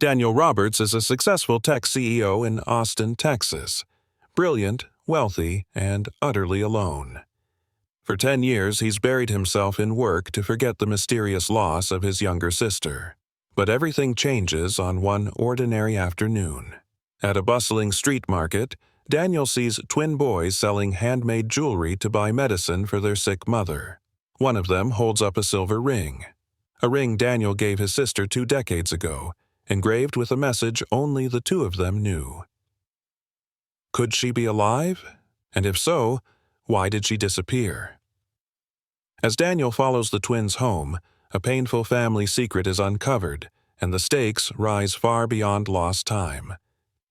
Daniel Roberts is a successful tech CEO in Austin, Texas. Brilliant, wealthy, and utterly alone. For 10 years, he's buried himself in work to forget the mysterious loss of his younger sister. But everything changes on one ordinary afternoon. At a bustling street market, Daniel sees twin boys selling handmade jewelry to buy medicine for their sick mother. One of them holds up a silver ring. A ring Daniel gave his sister 2 decades ago, engraved with a message only the two of them knew. Could she be alive? And if so, why did she disappear? As Daniel follows the twins home, a painful family secret is uncovered, and the stakes rise far beyond lost time.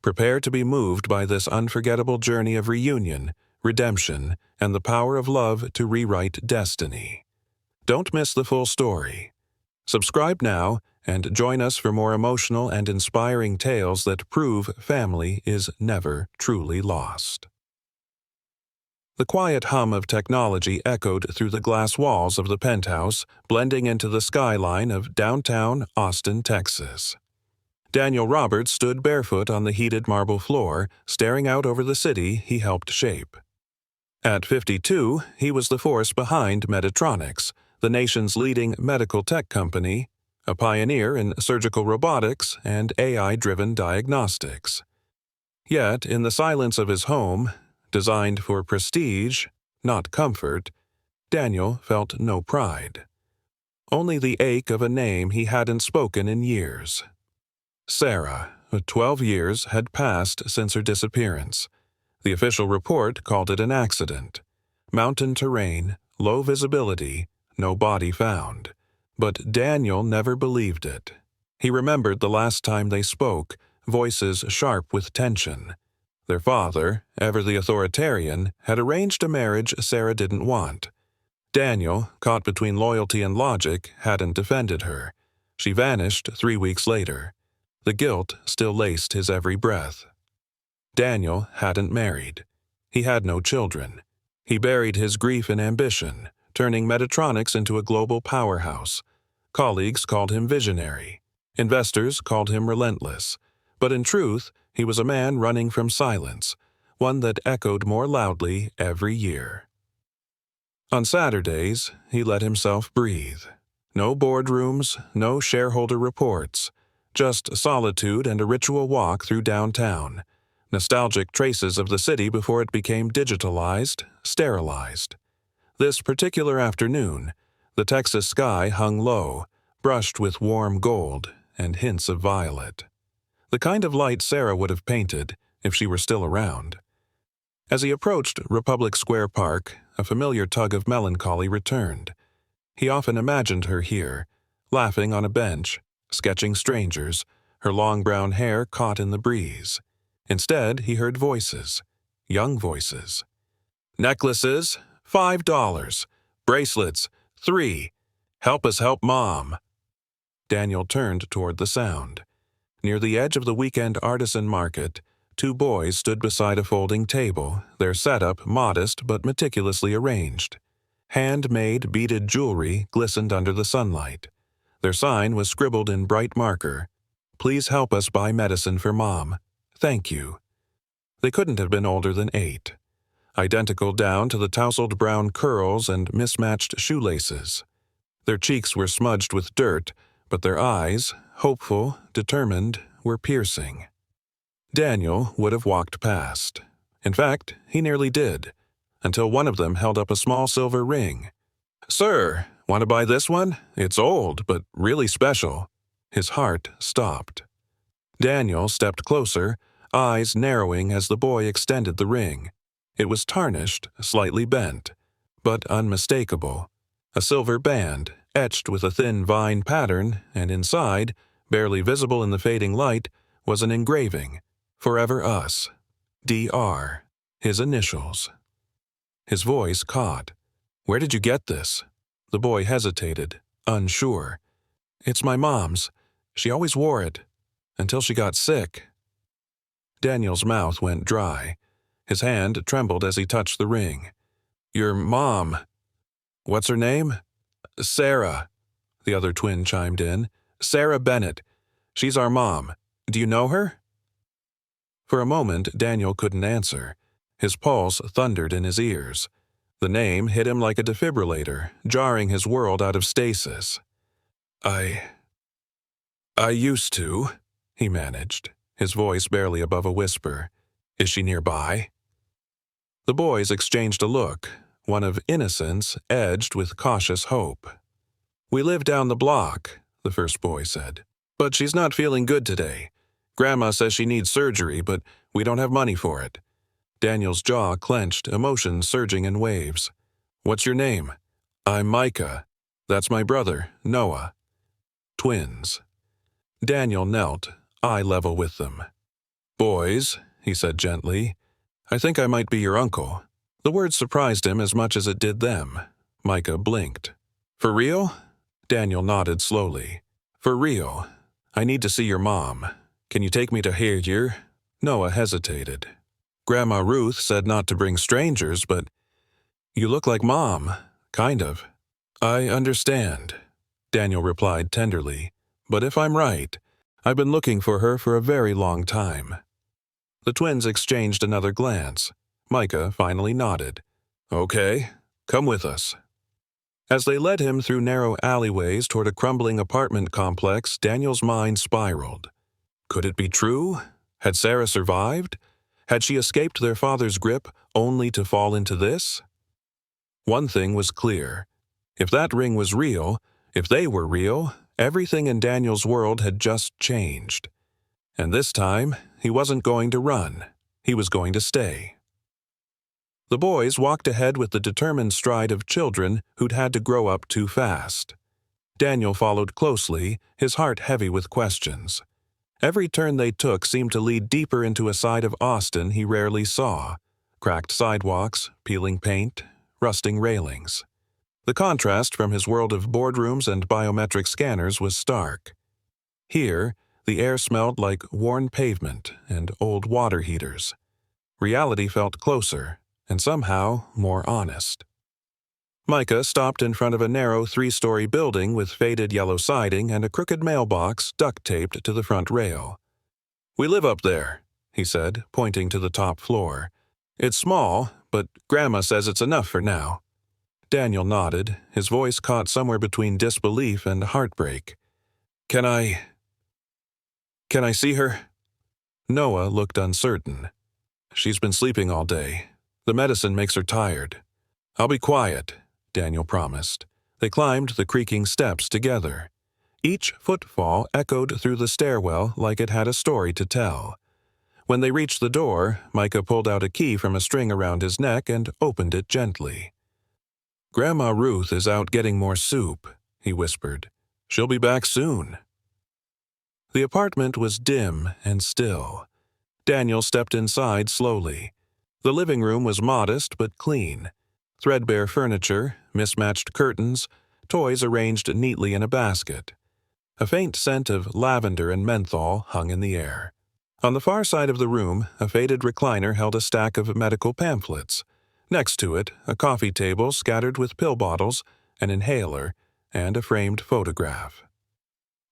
Prepare to be moved by this unforgettable journey of reunion, redemption, and the power of love to rewrite destiny. Don't miss the full story. Subscribe now and join us for more emotional and inspiring tales that prove family is never truly lost. The quiet hum of technology echoed through the glass walls of the penthouse, blending into the skyline of downtown Austin, Texas. Daniel Roberts stood barefoot on the heated marble floor, staring out over the city he helped shape. At 52, he was the force behind Medtronics, the nation's leading medical tech company, a pioneer in surgical robotics and AI-driven diagnostics. Yet, in the silence of his home, designed for prestige, not comfort, Daniel felt no pride. Only the ache of a name he hadn't spoken in years. Sarah, 12 years had passed since her disappearance. The official report called it an accident. Mountain terrain, low visibility, no body found. But Daniel never believed it. He remembered the last time they spoke, voices sharp with tension. Their father, ever the authoritarian, had arranged a marriage Sarah didn't want. Daniel, caught between loyalty and logic, hadn't defended her. She vanished 3 weeks later. The guilt still laced his every breath. Daniel hadn't married. He had no children. He buried his grief in ambition, turning Medtronics into a global powerhouse. Colleagues called him visionary. Investors called him relentless. But in truth, he was a man running from silence, one that echoed more loudly every year. On Saturdays, he let himself breathe. No boardrooms, no shareholder reports, just solitude and a ritual walk through downtown, nostalgic traces of the city before it became digitalized, sterilized. This particular afternoon, the Texas sky hung low, brushed with warm gold and hints of violet. The kind of light Sarah would have painted if she were still around. As he approached Republic Square Park, a familiar tug of melancholy returned. He often imagined her here, laughing on a bench, sketching strangers, her long brown hair caught in the breeze. Instead, he heard voices, young voices. Necklaces, $5. Bracelets, $3. Help us help Mom. Daniel turned toward the sound. Near the edge of the weekend artisan market, 2 boys stood beside a folding table, their setup modest but meticulously arranged. Handmade beaded jewelry glistened under the sunlight. Their sign was scribbled in bright marker. Please help us buy medicine for Mom. Thank you. They couldn't have been older than 8. Identical down to the tousled brown curls and mismatched shoelaces. Their cheeks were smudged with dirt, but their eyes, hopeful, determined, were piercing. Daniel would have walked past. In fact, he nearly did, until one of them held up a small silver ring. Sir, want to buy this one? It's old, but really special. His heart stopped. Daniel stepped closer, eyes narrowing as the boy extended the ring. It was tarnished, slightly bent, but unmistakable. A silver band, etched with a thin vine pattern, and inside, barely visible in the fading light, was an engraving, Forever Us, DR, his initials. His voice caught. Where did you get this? The boy hesitated, unsure. It's my mom's. She always wore it, until she got sick. Daniel's mouth went dry. His hand trembled as he touched the ring. Your mom. What's her name? Sarah, the other twin chimed in. Sarah Bennett. She's our mom. Do you know her?" For a moment, Daniel couldn't answer. His pulse thundered in his ears. The name hit him like a defibrillator, jarring his world out of stasis. I used to," he managed, his voice barely above a whisper. "Is she nearby?" The boys exchanged a look, one of innocence edged with cautious hope. "We live down the block," the first boy said. "But she's not feeling good today. Grandma says she needs surgery, but we don't have money for it." Daniel's jaw clenched, emotions surging in waves. "What's your name?" "I'm Micah. That's my brother, Noah." Twins. Daniel knelt, eye level with them. "Boys," he said gently, "I think I might be your uncle." The word surprised him as much as it did them. Micah blinked. "For real?" Daniel nodded slowly. "For real. I need to see your mom. Can you take me to here?" Noah hesitated. "Grandma Ruth said not to bring strangers, but you look like Mom, kind of." "I understand," Daniel replied tenderly. "But if I'm right, I've been looking for her for a very long time." The twins exchanged another glance. Micah finally nodded. "Okay, come with us." As they led him through narrow alleyways toward a crumbling apartment complex, Daniel's mind spiraled. Could it be true? Had Sarah survived? Had she escaped their father's grip only to fall into this? One thing was clear. If that ring was real, if they were real, everything in Daniel's world had just changed. And this time, he wasn't going to run. He was going to stay. The boys walked ahead with the determined stride of children who'd had to grow up too fast. Daniel followed closely, his heart heavy with questions. Every turn they took seemed to lead deeper into a side of Austin he rarely saw. Cracked sidewalks, peeling paint, rusting railings. The contrast from his world of boardrooms and biometric scanners was stark. Here, the air smelled like worn pavement and old water heaters. Reality felt closer, and somehow more honest. Micah stopped in front of a narrow three-story building with faded yellow siding and a crooked mailbox duct-taped to the front rail. "We live up there," he said, pointing to the top floor. "It's small, but Grandma says it's enough for now." Daniel nodded, his voice caught somewhere between disbelief and heartbreak. Can I see her?" Noah looked uncertain. "She's been sleeping all day. The medicine makes her tired." "I'll be quiet," Daniel promised. They climbed the creaking steps together. Each footfall echoed through the stairwell like it had a story to tell. When they reached the door, Micah pulled out a key from a string around his neck and opened it gently. "Grandma Ruth is out getting more soup," he whispered. "She'll be back soon." The apartment was dim and still. Daniel stepped inside slowly. The living room was modest but clean. Threadbare furniture, mismatched curtains, toys arranged neatly in a basket. A faint scent of lavender and menthol hung in the air. On the far side of the room, a faded recliner held a stack of medical pamphlets. Next to it, a coffee table scattered with pill bottles, an inhaler, and a framed photograph.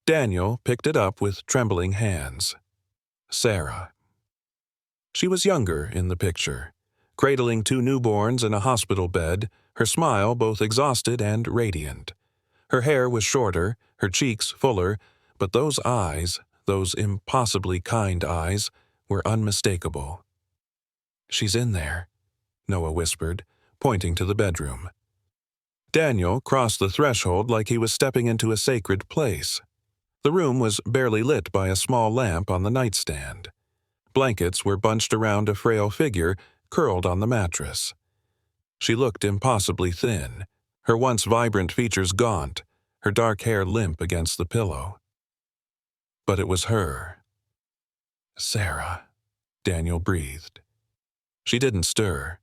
Daniel picked it up with trembling hands. Sarah. She was younger in the picture, cradling two newborns in a hospital bed, her smile both exhausted and radiant. Her hair was shorter, her cheeks fuller, but those eyes, those impossibly kind eyes, were unmistakable. "She's in there," Noah whispered, pointing to the bedroom. Daniel crossed the threshold like he was stepping into a sacred place. The room was barely lit by a small lamp on the nightstand. Blankets were bunched around a frail figure curled on the mattress. She looked impossibly thin, her once vibrant features gaunt, her dark hair limp against the pillow. But it was her. "Sarah," Daniel breathed. She didn't stir.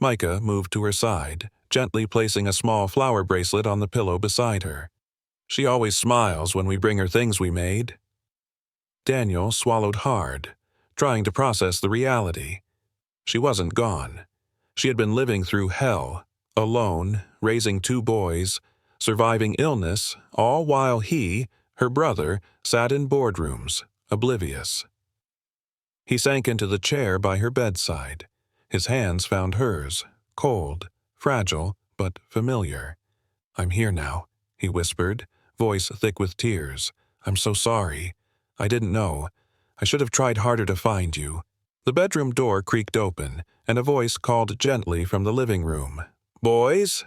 Micah moved to her side, gently placing a small flower bracelet on the pillow beside her. "She always smiles when we bring her things we made." Daniel swallowed hard, trying to process the reality. She wasn't gone. She had been living through hell, alone, raising two boys, surviving illness, all while he, her brother, sat in boardrooms, oblivious. He sank into the chair by her bedside. His hands found hers, cold, fragile, but familiar. "I'm here now," he whispered, voice thick with tears. "I'm so sorry. I didn't know. I should have tried harder to find you." The bedroom door creaked open, and a voice called gently from the living room. "Boys?"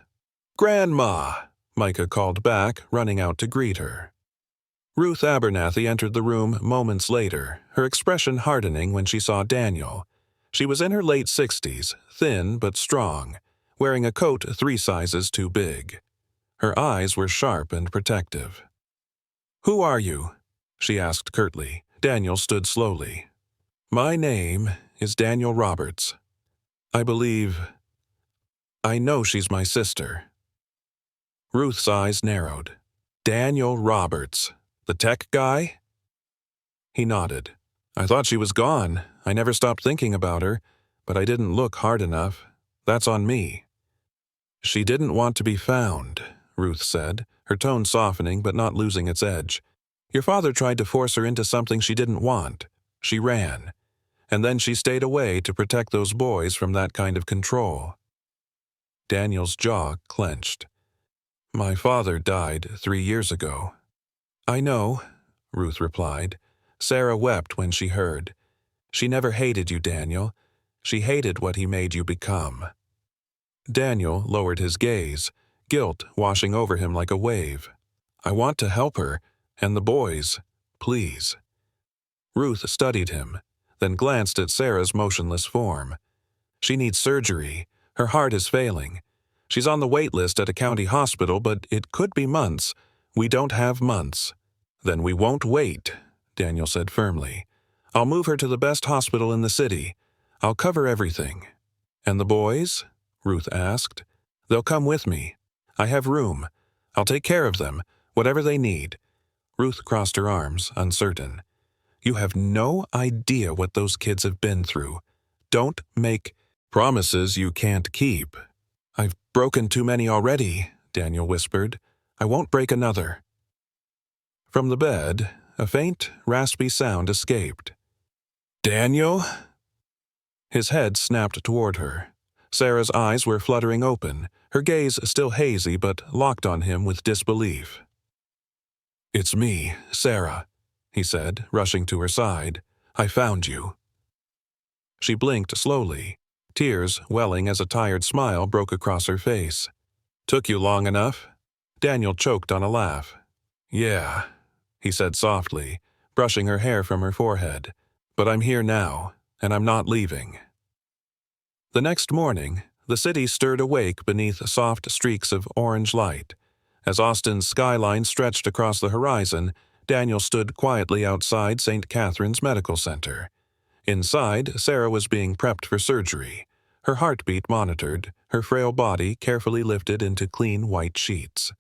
"Grandma!" Micah called back, running out to greet her. Ruth Abernathy entered the room moments later, her expression hardening when she saw Daniel. She was in her late 60s, thin but strong, wearing a coat 3 sizes too big. Her eyes were sharp and protective. "Who are you?" she asked curtly. Daniel stood slowly. "My name is Daniel Roberts. I know she's my sister." Ruth's eyes narrowed. "Daniel Roberts, the tech guy?" He nodded. "I thought she was gone. I never stopped thinking about her, but I didn't look hard enough. That's on me." "She didn't want to be found," Ruth said, her tone softening but not losing its edge. "Your father tried to force her into something she didn't want. She ran. And then she stayed away to protect those boys from that kind of control." Daniel's jaw clenched. "My father died 3 years ago." "I know," Ruth replied. Sarah wept when she heard. "She never hated you, Daniel. She hated what he made you become." Daniel lowered his gaze, guilt washing over him like a wave. "I want to help her, and the boys. Please." Ruth studied him, then glanced at Sarah's motionless form. "She needs surgery. Her heart is failing. She's on the wait list at a county hospital, but it could be months. We don't have months." "Then we won't wait," Daniel said firmly. "I'll move her to the best hospital in the city. I'll cover everything." "And the boys?" Ruth asked. "They'll come with me. I have room. I'll take care of them, whatever they need." Ruth crossed her arms, uncertain. "You have no idea what those kids have been through. Don't make promises you can't keep." "I've broken too many already," Daniel whispered. "I won't break another." From the bed, a faint, raspy sound escaped. "Daniel?" His head snapped toward her. Sarah's eyes were fluttering open, her gaze still hazy but locked on him with disbelief. "It's me, Sarah," he said, rushing to her side. "I found you." She blinked slowly, tears welling as a tired smile broke across her face. "Took you long enough?" Daniel choked on a laugh. "Yeah," he said softly, brushing her hair from her forehead. "But I'm here now, and I'm not leaving." The next morning, the city stirred awake beneath soft streaks of orange light. As Austin's skyline stretched across the horizon, Daniel stood quietly outside St. Catherine's Medical Center. Inside, Sarah was being prepped for surgery, her heartbeat monitored, her frail body carefully lifted into clean white sheets.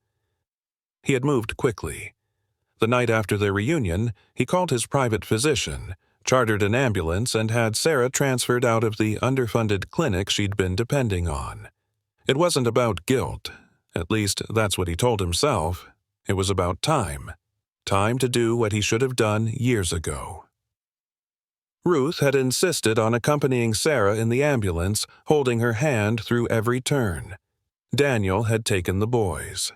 He had moved quickly. The night after their reunion, he called his private physician, chartered an ambulance, and had Sarah transferred out of the underfunded clinic she'd been depending on. It wasn't about guilt. At least, that's what he told himself. It was about time. Time to do what he should have done years ago. Ruth had insisted on accompanying Sarah in the ambulance, holding her hand through every turn. Daniel had taken the boys.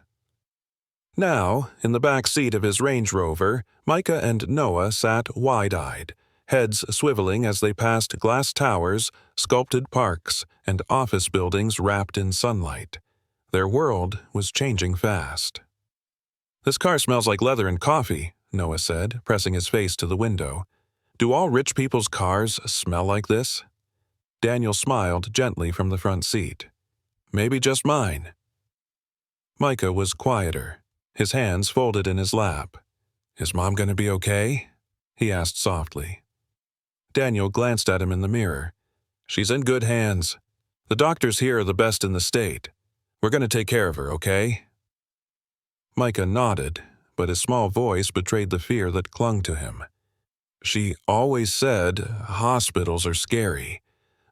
Now, in the back seat of his Range Rover, Micah and Noah sat wide-eyed, heads swiveling as they passed glass towers, sculpted parks, and office buildings wrapped in sunlight. Their world was changing fast. "This car smells like leather and coffee," Noah said, pressing his face to the window. "Do all rich people's cars smell like this?" Daniel smiled gently from the front seat. "Maybe just mine." Micah was quieter, his hands folded in his lap. "Is Mom going to be okay?" he asked softly. Daniel glanced at him in the mirror. "She's in good hands. The doctors here are the best in the state. We're going to take care of her, okay?" Micah nodded, but his small voice betrayed the fear that clung to him. "She always said hospitals are scary,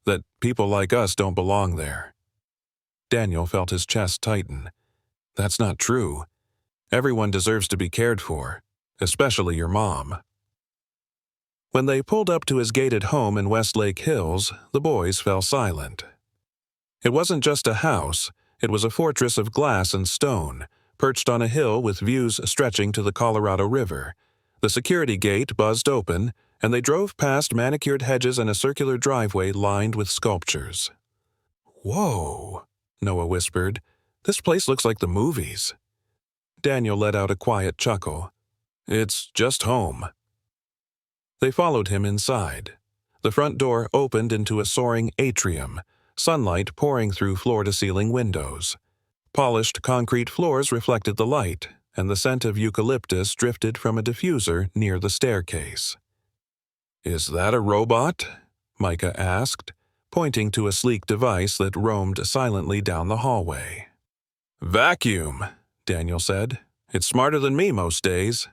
that people like us don't belong there." Daniel felt his chest tighten. "That's not true. Everyone deserves to be cared for, especially your mom." When they pulled up to his gated home in Westlake Hills, the boys fell silent. It wasn't just a house, it was a fortress of glass and stone, perched on a hill with views stretching to the Colorado River. The security gate buzzed open, and they drove past manicured hedges and a circular driveway lined with sculptures. "Whoa," Noah whispered. "This place looks like the movies." Daniel let out a quiet chuckle. "It's just home." They followed him inside. The front door opened into a soaring atrium, sunlight pouring through floor-to-ceiling windows. Polished concrete floors reflected the light, and the scent of eucalyptus drifted from a diffuser near the staircase. "Is that a robot?" Micah asked, pointing to a sleek device that roamed silently down the hallway. "Vacuum," Daniel said. "It's smarter than me most days."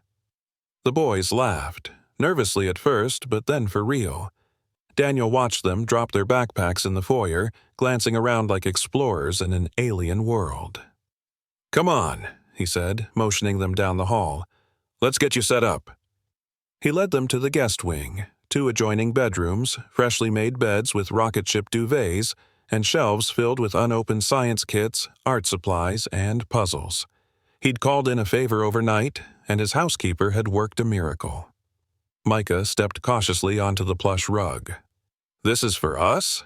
The boys laughed, nervously at first, but then for real. Daniel watched them drop their backpacks in the foyer, glancing around like explorers in an alien world. "Come on," he said, motioning them down the hall. "Let's get you set up." He led them to the guest wing, 2 adjoining bedrooms, freshly made beds with rocket ship duvets, and shelves filled with unopened science kits, art supplies, and puzzles. He'd called in a favor overnight, and his housekeeper had worked a miracle. Micah stepped cautiously onto the plush rug. "This is for us?"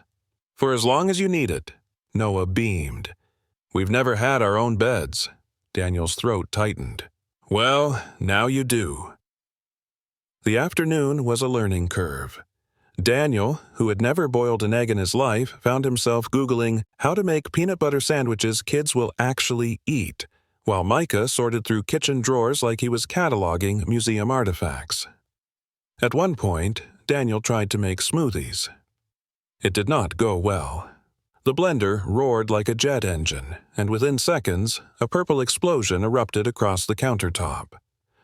"For as long as you need it," Noah beamed. "We've never had our own beds." Daniel's throat tightened. "Well, now you do." The afternoon was a learning curve. Daniel, who had never boiled an egg in his life, found himself Googling how to make peanut butter sandwiches kids will actually eat, while Micah sorted through kitchen drawers like he was cataloging museum artifacts. At one point, Daniel tried to make smoothies. It did not go well. The blender roared like a jet engine, and within seconds, a purple explosion erupted across the countertop.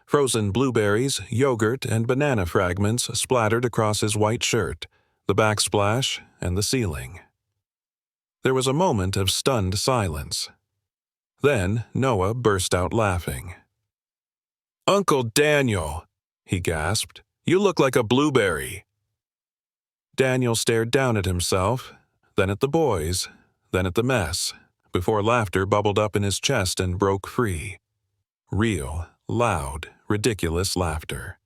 Frozen blueberries, yogurt, and banana fragments splattered across his white shirt, the backsplash, and the ceiling. There was a moment of stunned silence. Then Noah burst out laughing. "Uncle Daniel," he gasped, "you look like a blueberry." Daniel stared down at himself, then at the boys, then at the mess, before laughter bubbled up in his chest and broke free. Real, loud, ridiculous laughter.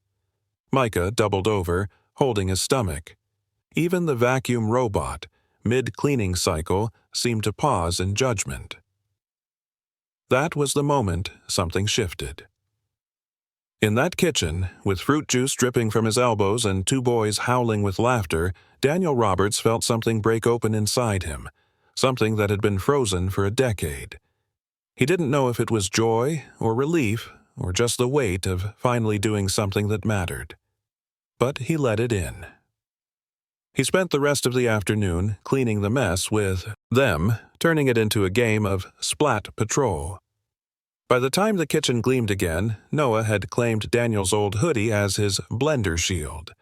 Micah doubled over, holding his stomach. Even the vacuum robot, mid-cleaning cycle, seemed to pause in judgment. That was the moment something shifted. In that kitchen, with fruit juice dripping from his elbows and 2 boys howling with laughter, Daniel Roberts felt something break open inside him, something that had been frozen for a decade. He didn't know if it was joy or relief or just the weight of finally doing something that mattered. But he let it in. He spent the rest of the afternoon cleaning the mess with them, turning it into a game of Splat Patrol. By the time the kitchen gleamed again, Noah had claimed Daniel's old hoodie as his blender shield,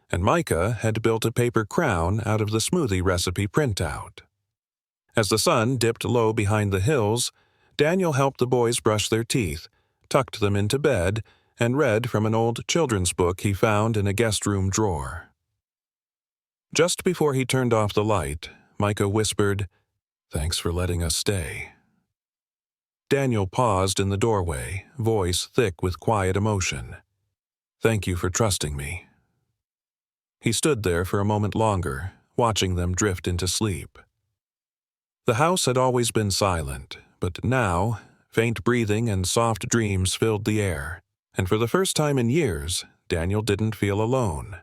and Micah had built a paper crown out of the smoothie recipe printout. As the sun dipped low behind the hills, Daniel helped the boys brush their teeth, tucked them into bed, and read from an old children's book he found in a guest room drawer. Just before he turned off the light, Micah whispered, "Thanks for letting us stay." Daniel paused in the doorway, voice thick with quiet emotion. "Thank you for trusting me." He stood there for a moment longer, watching them drift into sleep. The house had always been silent, but now, faint breathing and soft dreams filled the air, and for the first time in years, Daniel didn't feel alone.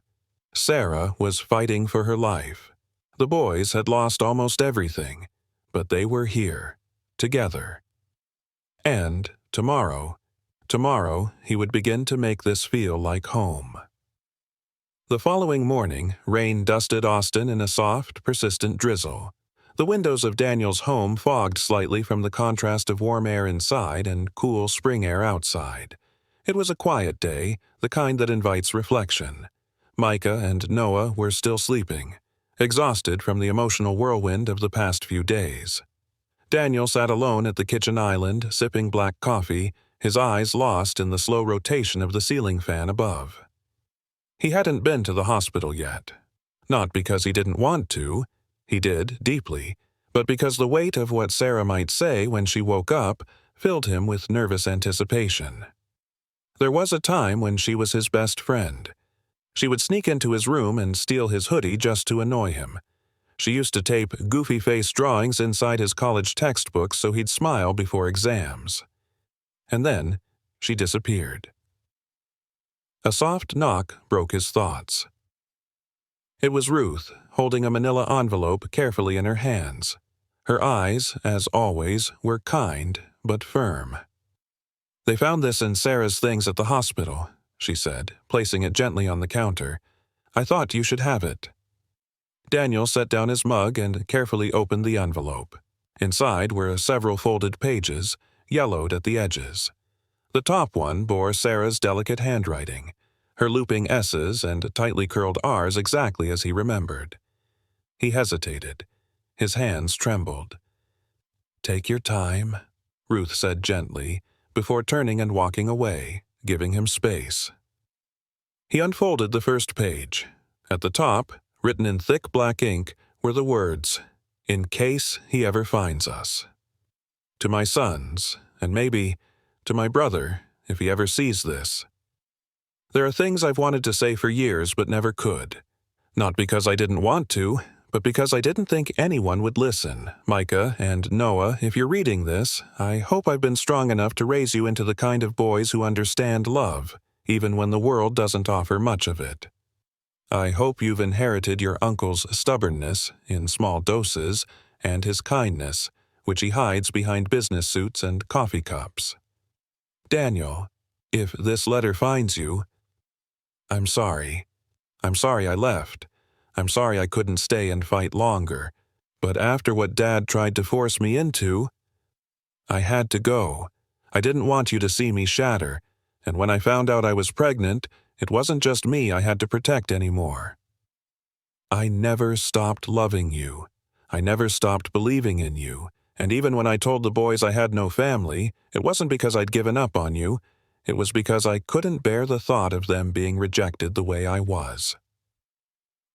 Sarah was fighting for her life. The boys had lost almost everything, but they were here, together. And tomorrow he would begin to make this feel like home. The following morning, rain dusted Austin in a soft, persistent drizzle. The windows of Daniel's home fogged slightly from the contrast of warm air inside and cool spring air outside. It was a quiet day, the kind that invites reflection. Micah and Noah were still sleeping, exhausted from the emotional whirlwind of the past few days. Daniel sat alone at the kitchen island, sipping black coffee, his eyes lost in the slow rotation of the ceiling fan above. He hadn't been to the hospital yet. Not because he didn't want to, he did, deeply, but because the weight of what Sarah might say when she woke up filled him with nervous anticipation. There was a time when she was his best friend. She would sneak into his room and steal his hoodie just to annoy him. She used to tape goofy-face drawings inside his college textbooks so he'd smile before exams. And then she disappeared. A soft knock broke his thoughts. It was Ruth, holding a manila envelope carefully in her hands. Her eyes, as always, were kind but firm. "They found this in Sarah's things at the hospital," she said, placing it gently on the counter. "I thought you should have it." Daniel set down his mug and carefully opened the envelope. Inside were several folded pages, yellowed at the edges. The top one bore Sarah's delicate handwriting, her looping S's and tightly curled R's exactly as he remembered. He hesitated. His hands trembled. "Take your time," Ruth said gently, before turning and walking away, giving him space. He unfolded the first page. At the top, written in thick black ink, were the words, "In case he ever finds us." "To my sons, and maybe to my brother, if he ever sees this. There are things I've wanted to say for years but never could. Not because I didn't want to, but because I didn't think anyone would listen. Micah and Noah, if you're reading this, I hope I've been strong enough to raise you into the kind of boys who understand love, even when the world doesn't offer much of it. I hope you've inherited your uncle's stubbornness, in small doses, and his kindness, which he hides behind business suits and coffee cups. Daniel, if this letter finds you, I'm sorry. I'm sorry I left. I'm sorry I couldn't stay and fight longer. But after what Dad tried to force me into, I had to go. I didn't want you to see me shatter, and when I found out I was pregnant, it wasn't just me I had to protect anymore. I never stopped loving you. I never stopped believing in you, and even when I told the boys I had no family, it wasn't because I'd given up on you. It was because I couldn't bear the thought of them being rejected the way I was.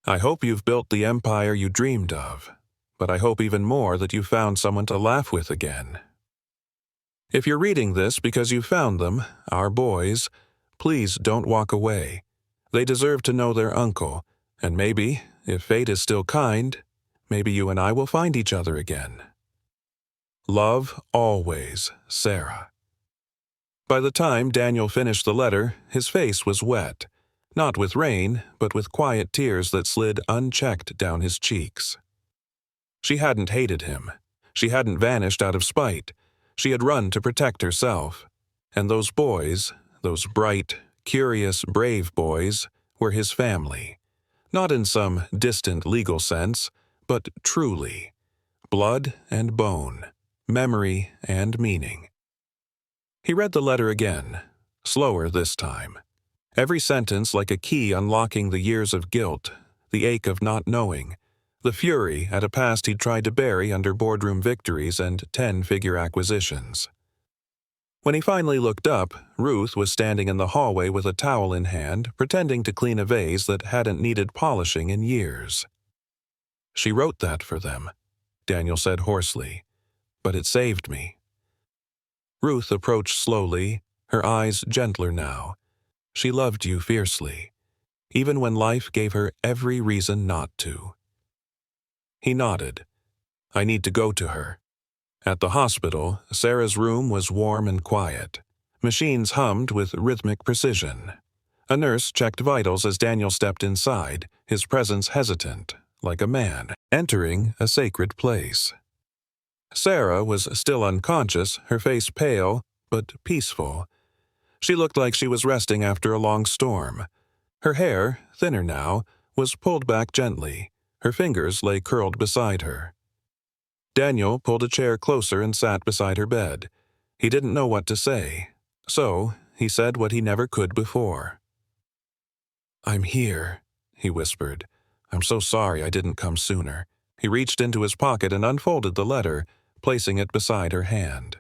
I hope you've built the empire you dreamed of, but I hope even more that you found someone to laugh with again. If you're reading this because you found them, our boys, please don't walk away. They deserve to know their uncle, and maybe, if fate is still kind, maybe you and I will find each other again. Love always, Sarah. By the time Daniel finished the letter, his face was wet, not with rain, but with quiet tears that slid unchecked down his cheeks. She hadn't hated him. She hadn't vanished out of spite. She had run to protect herself. And those boys, those bright, curious, brave boys, were his family. Not in some distant legal sense, but truly. Blood and bone, memory and meaning. He read the letter again, slower this time. Every sentence like a key unlocking the years of guilt, the ache of not knowing, the fury at a past he'd tried to bury under boardroom victories and 10-figure acquisitions. When he finally looked up, Ruth was standing in the hallway with a towel in hand, pretending to clean a vase that hadn't needed polishing in years. "She wrote that for them," Daniel said hoarsely, "but it saved me." Ruth approached slowly, her eyes gentler now. She loved you fiercely, even when life gave her every reason not to. He nodded. "I need to go to her." At the hospital, Sarah's room was warm and quiet. Machines hummed with rhythmic precision. A nurse checked vitals as Daniel stepped inside, his presence hesitant, like a man entering a sacred place. Sarah was still unconscious, her face pale, but peaceful. She looked like she was resting after a long storm. Her hair, thinner now, was pulled back gently. Her fingers lay curled beside her. Daniel pulled a chair closer and sat beside her bed. He didn't know what to say, so he said what he never could before. "I'm here," he whispered. "I'm so sorry I didn't come sooner." He reached into his pocket and unfolded the letter, placing it beside her hand.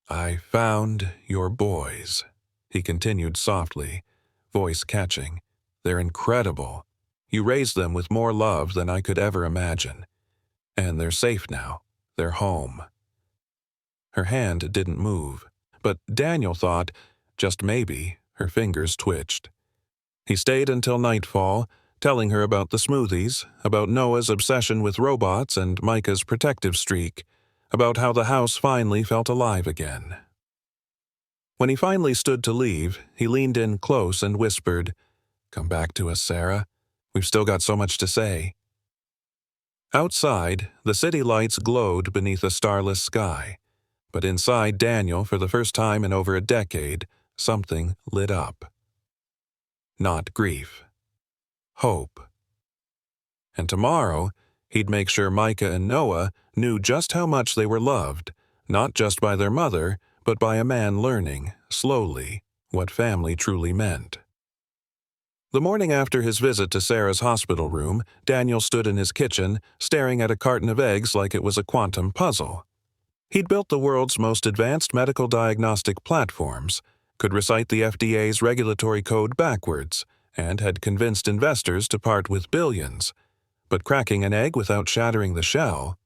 "I found your boys," he continued softly, voice catching. They're incredible. You raised them with more love than I could ever imagine. And they're safe now. They're home." Her hand didn't move, but Daniel thought, just maybe, her fingers twitched. He stayed until nightfall, telling her about the smoothies, about Noah's obsession with robots and Micah's protective streak, about how the house finally felt alive again. When he finally stood to leave, he leaned in close and whispered, "Come back to us, Sarah. We've still got so much to say." Outside, the city lights glowed beneath a starless sky, but inside Daniel, for the first time in over a decade, something lit up. Not grief. Hope. And tomorrow, he'd make sure Micah and Noah knew just how much they were loved, not just by their mother, but by a man learning, slowly, what family truly meant. The morning after his visit to Sarah's hospital room, Daniel stood in his kitchen, staring at a carton of eggs like it was a quantum puzzle. He'd built the world's most advanced medical diagnostic platforms, could recite the FDA's regulatory code backwards, and had convinced investors to part with billions. But cracking an egg without shattering the shell?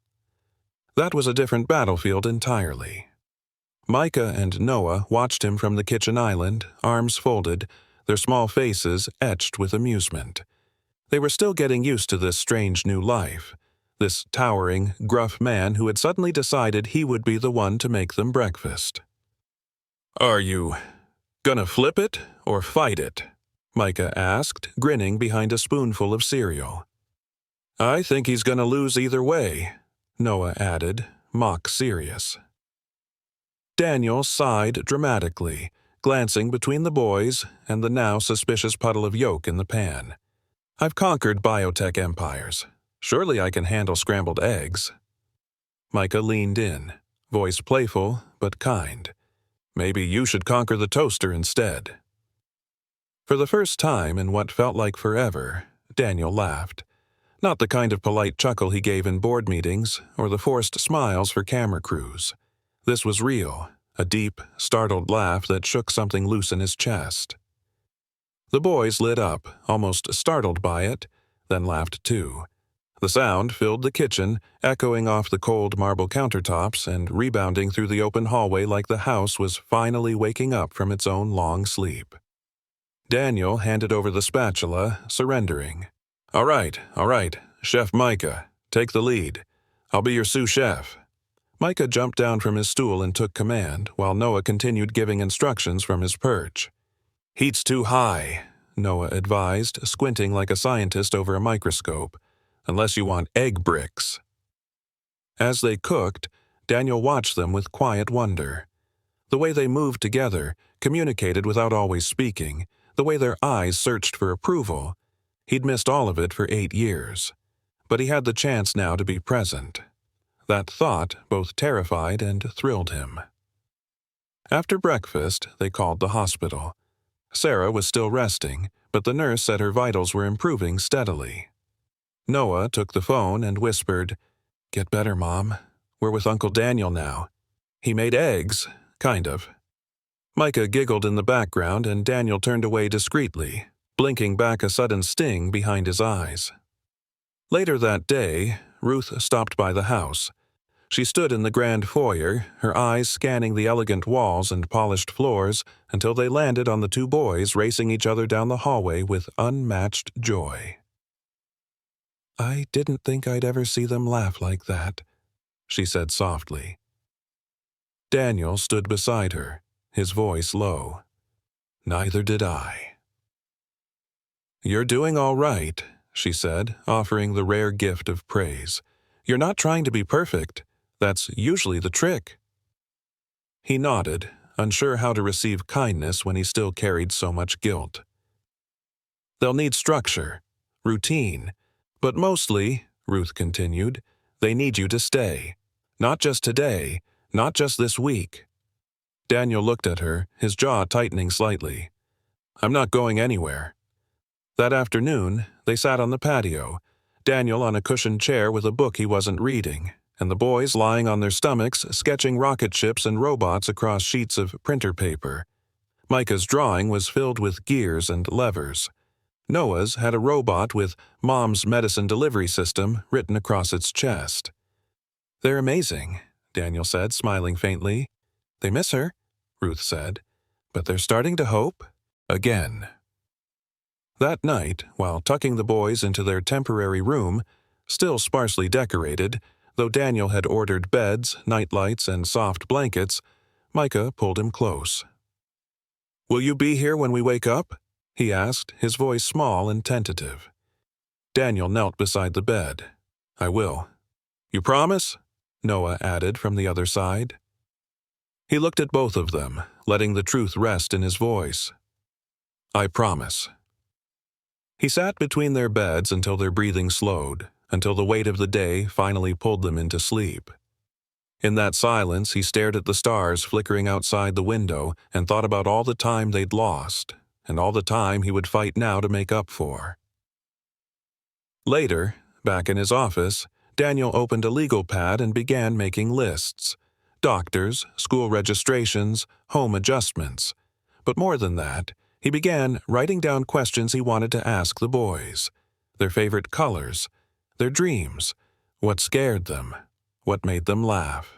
That was a different battlefield entirely. Micah and Noah watched him from the kitchen island, arms folded, their small faces etched with amusement. They were still getting used to this strange new life, this towering, gruff man who had suddenly decided he would be the one to make them breakfast. "Are you gonna flip it or fight it?" Micah asked, grinning behind a spoonful of cereal. "I think he's gonna lose either way," Noah added, mock serious. Daniel sighed dramatically, glancing between the boys and the now suspicious puddle of yolk in the pan. "I've conquered biotech empires. Surely I can handle scrambled eggs." Micah leaned in, voice playful but kind. "Maybe you should conquer the toaster instead." For the first time in what felt like forever, Daniel laughed. Not the kind of polite chuckle he gave in board meetings or the forced smiles for camera crews. This was real, a deep, startled laugh that shook something loose in his chest. The boys lit up, almost startled by it, then laughed too. The sound filled the kitchen, echoing off the cold marble countertops and rebounding through the open hallway like the house was finally waking up from its own long sleep. Daniel handed over the spatula, surrendering. All right, Chef Micah, take the lead. I'll be your sous chef." Micah jumped down from his stool and took command, while Noah continued giving instructions from his perch. "Heat's too high," Noah advised, squinting like a scientist over a microscope, "unless you want egg bricks." As they cooked, Daniel watched them with quiet wonder. The way they moved together, communicated without always speaking, the way their eyes searched for approval. He'd missed all of it for 8 years. But he had the chance now to be present. That thought both terrified and thrilled him. After breakfast, they called the hospital. Sarah was still resting, but the nurse said her vitals were improving steadily. Noah took the phone and whispered, "Get better, Mom. We're with Uncle Daniel now. He made eggs, kind of." Micah giggled in the background and Daniel turned away discreetly, blinking back a sudden sting behind his eyes. Later that day, Ruth stopped by the house. She stood in the grand foyer, her eyes scanning the elegant walls and polished floors until they landed on the 2 boys racing each other down the hallway with unmatched joy. "I didn't think I'd ever see them laugh like that," she said softly. Daniel stood beside her, his voice low. "Neither did I." "You're doing all right," she said, offering the rare gift of praise. "You're not trying to be perfect. That's usually the trick." He nodded, unsure how to receive kindness when he still carried so much guilt. "They'll need structure, routine, but mostly," Ruth continued, "they need you to stay. Not just today, not just this week." Daniel looked at her, his jaw tightening slightly. "I'm not going anywhere." That afternoon, they sat on the patio, Daniel on a cushioned chair with a book he wasn't reading, and the boys lying on their stomachs sketching rocket ships and robots across sheets of printer paper. Micah's drawing was filled with gears and levers. Noah's had a robot with Mom's Medicine Delivery System written across its chest. "They're amazing," Daniel said, smiling faintly. "They miss her," Ruth said, "but they're starting to hope again." That night, while tucking the boys into their temporary room, still sparsely decorated, though Daniel had ordered beds, nightlights, and soft blankets, Micah pulled him close. "Will you be here when we wake up?" he asked, his voice small and tentative. Daniel knelt beside the bed. "I will." "You promise?" Noah added from the other side. He looked at both of them, letting the truth rest in his voice. "I promise." He sat between their beds until their breathing slowed, until the weight of the day finally pulled them into sleep. In that silence, he stared at the stars flickering outside the window and thought about all the time they'd lost, and all the time he would fight now to make up for. Later, back in his office, Daniel opened a legal pad and began making lists. Doctors, school registrations, home adjustments. But more than that, he began writing down questions he wanted to ask the boys. Their favorite colors, their dreams, what scared them, what made them laugh.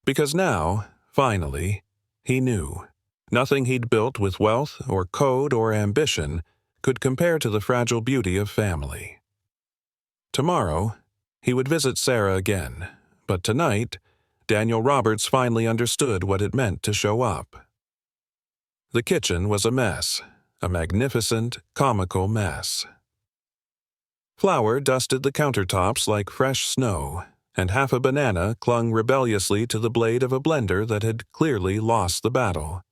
Because now, finally, he knew. Nothing he'd built with wealth or code or ambition could compare to the fragile beauty of family. Tomorrow, he would visit Sarah again, but tonight, Daniel Roberts finally understood what it meant to show up. The kitchen was a mess, a magnificent, comical mess. Flour dusted the countertops like fresh snow, and half a banana clung rebelliously to the blade of a blender that had clearly lost the battle.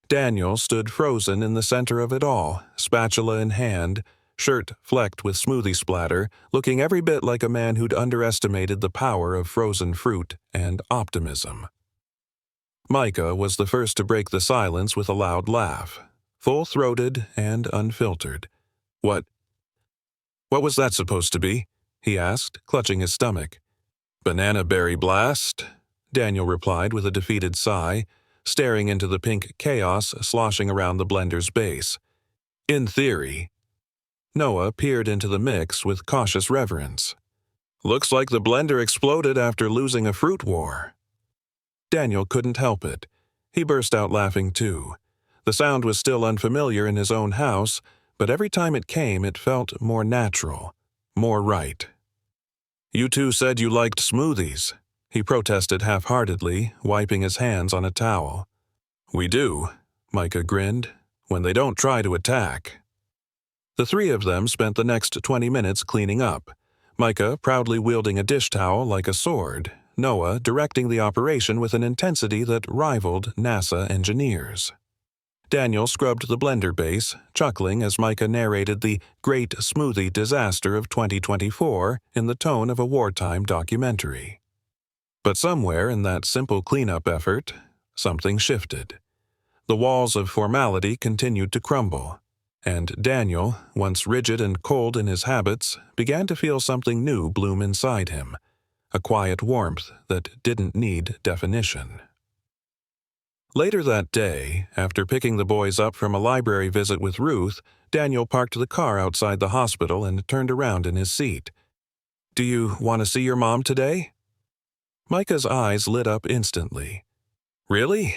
Daniel stood frozen in the center of it all, spatula in hand, shirt flecked with smoothie splatter, looking every bit like a man who'd underestimated the power of frozen fruit and optimism. Micah was the first to break the silence with a loud laugh, full-throated and unfiltered. What was that supposed to be?" he asked, clutching his stomach. "Banana berry blast," Daniel replied with a defeated sigh, staring into the pink chaos sloshing around the blender's base. "In theory." Noah peered into the mix with cautious reverence. "Looks like the blender exploded after losing a fruit war." Daniel couldn't help it. He burst out laughing too. The sound was still unfamiliar in his own house, but every time it came it felt more natural, more right. "You two said you liked smoothies," he protested half-heartedly, wiping his hands on a towel. "We do," Micah grinned, "when they don't try to attack." The three of them spent the next 20 minutes cleaning up, Micah proudly wielding a dish towel like a sword, Noah directing the operation with an intensity that rivaled NASA engineers. Daniel scrubbed the blender base, chuckling as Micah narrated the great smoothie disaster of 2024 in the tone of a wartime documentary. But somewhere in that simple cleanup effort, something shifted. The walls of formality continued to crumble, and Daniel, once rigid and cold in his habits, began to feel something new bloom inside him, a quiet warmth that didn't need definition. Later that day, after picking the boys up from a library visit with Ruth, Daniel parked the car outside the hospital and turned around in his seat. "Do you want to see your mom today?" Micah's eyes lit up instantly. "Really?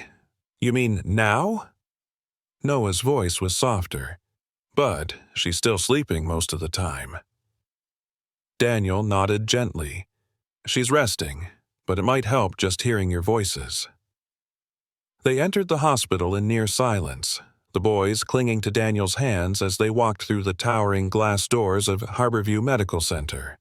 You mean now?" Noah's voice was softer. "But she's still sleeping most of the time." Daniel nodded gently. "She's resting, but it might help just hearing your voices." They entered the hospital in near silence, the boys clinging to Daniel's hands as they walked through the towering glass doors of Harborview Medical Center.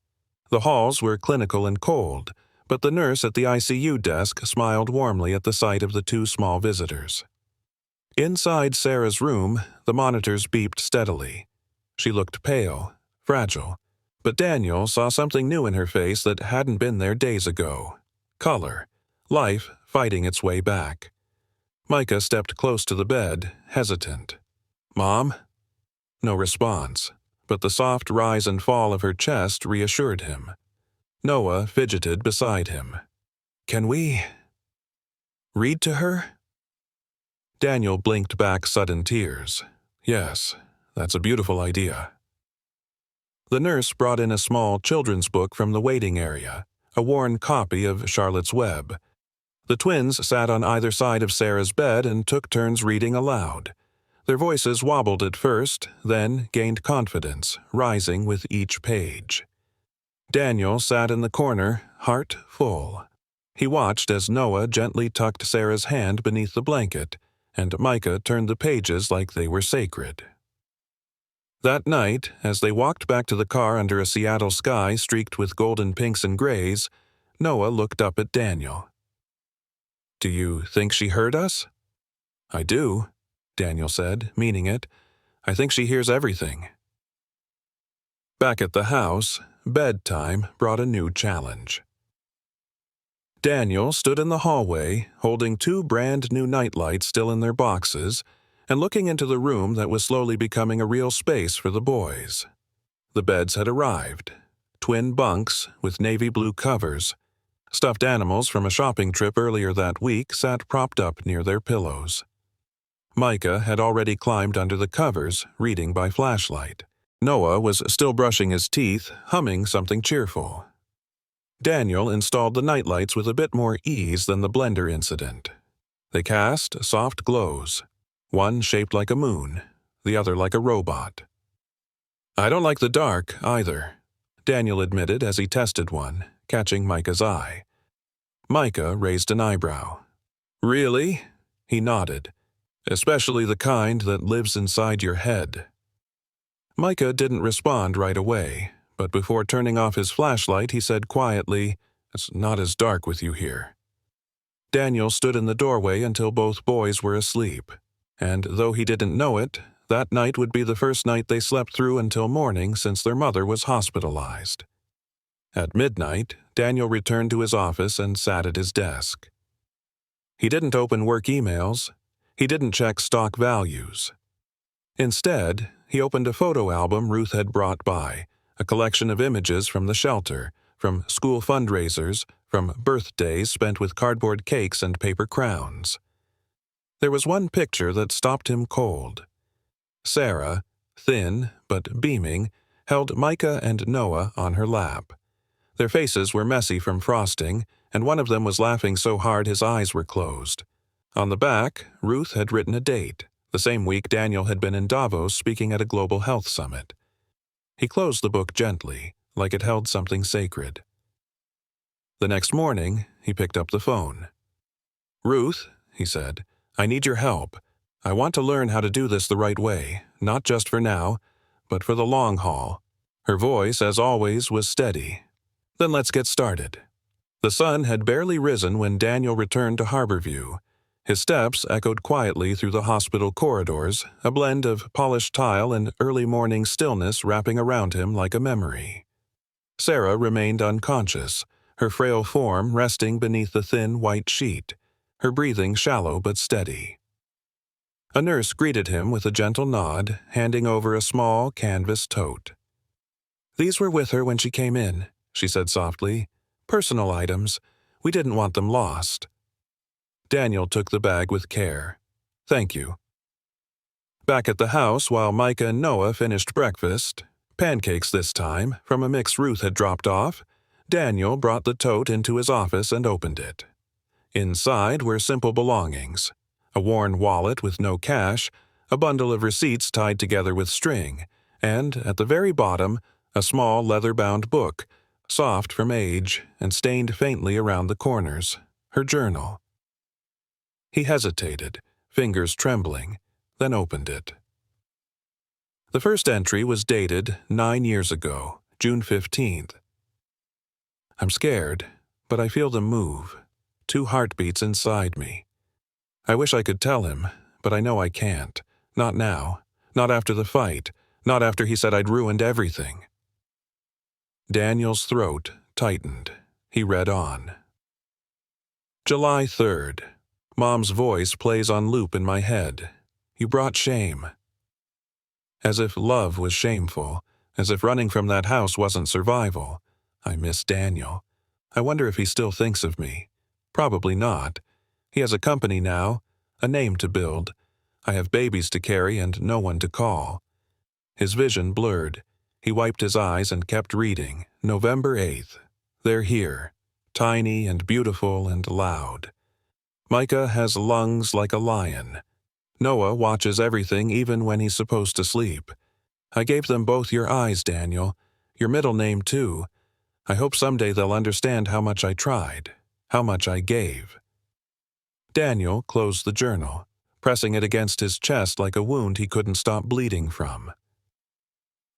The halls were clinical and cold, but the nurse at the ICU desk smiled warmly at the sight of the two small visitors. Inside Sarah's room, the monitors beeped steadily. She looked pale, fragile, but Daniel saw something new in her face that hadn't been there days ago. Color, life fighting its way back. Micah stepped close to the bed, hesitant. "Mom?" No response, but the soft rise and fall of her chest reassured him. Noah fidgeted beside him. "Can we read to her?" Daniel blinked back sudden tears. Yes, That's a beautiful idea. The nurse brought in a small children's book from the waiting area, a worn copy of Charlotte's Web. The twins sat on either side of Sarah's bed and took turns reading aloud. Their voices wobbled at first, then gained confidence, rising with each page. Daniel sat in the corner, heart full. He watched as Noah gently tucked Sarah's hand beneath the blanket, and Micah turned the pages like they were sacred. That night, as they walked back to the car under a Seattle sky streaked with golden pinks and grays, Noah looked up at Daniel. "Do you think she heard us?" "I do," Daniel said, meaning it. "I think she hears everything." Back at the house, bedtime brought a new challenge. Daniel stood in the hallway, holding 2 brand-new nightlights still in their boxes, and looking into the room that was slowly becoming a real space for the boys. The beds had arrived. Twin bunks with navy blue covers. Stuffed animals from a shopping trip earlier that week sat propped up near their pillows. Micah had already climbed under the covers, reading by flashlight. Noah was still brushing his teeth, humming something cheerful. Daniel installed the nightlights with a bit more ease than the blender incident. They cast soft glows, one shaped like a moon, the other like a robot. "I don't like the dark, either," Daniel admitted as he tested one, catching Micah's eye. Micah raised an eyebrow. "Really?" He nodded. "Especially the kind that lives inside your head." Micah didn't respond right away, but before turning off his flashlight, he said quietly, "It's not as dark with you here." Daniel stood in the doorway until both boys were asleep, and though he didn't know it, that night would be the first night they slept through until morning since their mother was hospitalized. At midnight, Daniel returned to his office and sat at his desk. He didn't open work emails. He didn't check stock values. Instead, he opened a photo album Ruth had brought by, a collection of images from the shelter, from school fundraisers, from birthdays spent with cardboard cakes and paper crowns. There was one picture that stopped him cold. Sarah, thin but beaming, held Micah and Noah on her lap. Their faces were messy from frosting, and one of them was laughing so hard his eyes were closed. On the back, Ruth had written a date, the same week Daniel had been in Davos speaking at a global health summit. He closed the book gently, like it held something sacred. The next morning, he picked up the phone. "Ruth," he said, "I need your help. I want to learn how to do this the right way, not just for now, but for the long haul." Her voice, as always, was steady. "Then let's get started." The sun had barely risen when Daniel returned to Harborview. His steps echoed quietly through the hospital corridors, a blend of polished tile and early morning stillness wrapping around him like a memory. Sarah remained unconscious, her frail form resting beneath the thin white sheet, her breathing shallow but steady. A nurse greeted him with a gentle nod, handing over a small canvas tote. "These were with her when she came in," she said softly. "Personal items. We didn't want them lost." Daniel took the bag with care. "Thank you." Back at the house, while Micah and Noah finished breakfast, pancakes this time, from a mix Ruth had dropped off, Daniel brought the tote into his office and opened it. Inside were simple belongings: a worn wallet with no cash, a bundle of receipts tied together with string, and, at the very bottom, a small leather-bound book, soft from age and stained faintly around the corners, her journal. He hesitated, fingers trembling, then opened it. The first entry was dated 9 years ago, June 15th. "I'm scared, but I feel them move. 2 heartbeats inside me. I wish I could tell him, but I know I can't. Not now. Not after the fight. Not after he said I'd ruined everything." Daniel's throat tightened. He read on. "July 3rd. Mom's voice plays on loop in my head. You brought shame." As if love was shameful, as if running from that house wasn't survival. I miss Daniel. I wonder if he still thinks of me. Probably not. He has a company now, a name to build. I have babies to carry and no one to call. His vision blurred. He wiped his eyes and kept reading. November 8th. They're here. Tiny and beautiful and loud. Micah has lungs like a lion. Noah watches everything even when he's supposed to sleep. I gave them both your eyes, Daniel. Your middle name, too. I hope someday they'll understand how much I tried, how much I gave. Daniel closed the journal, pressing it against his chest like a wound he couldn't stop bleeding from.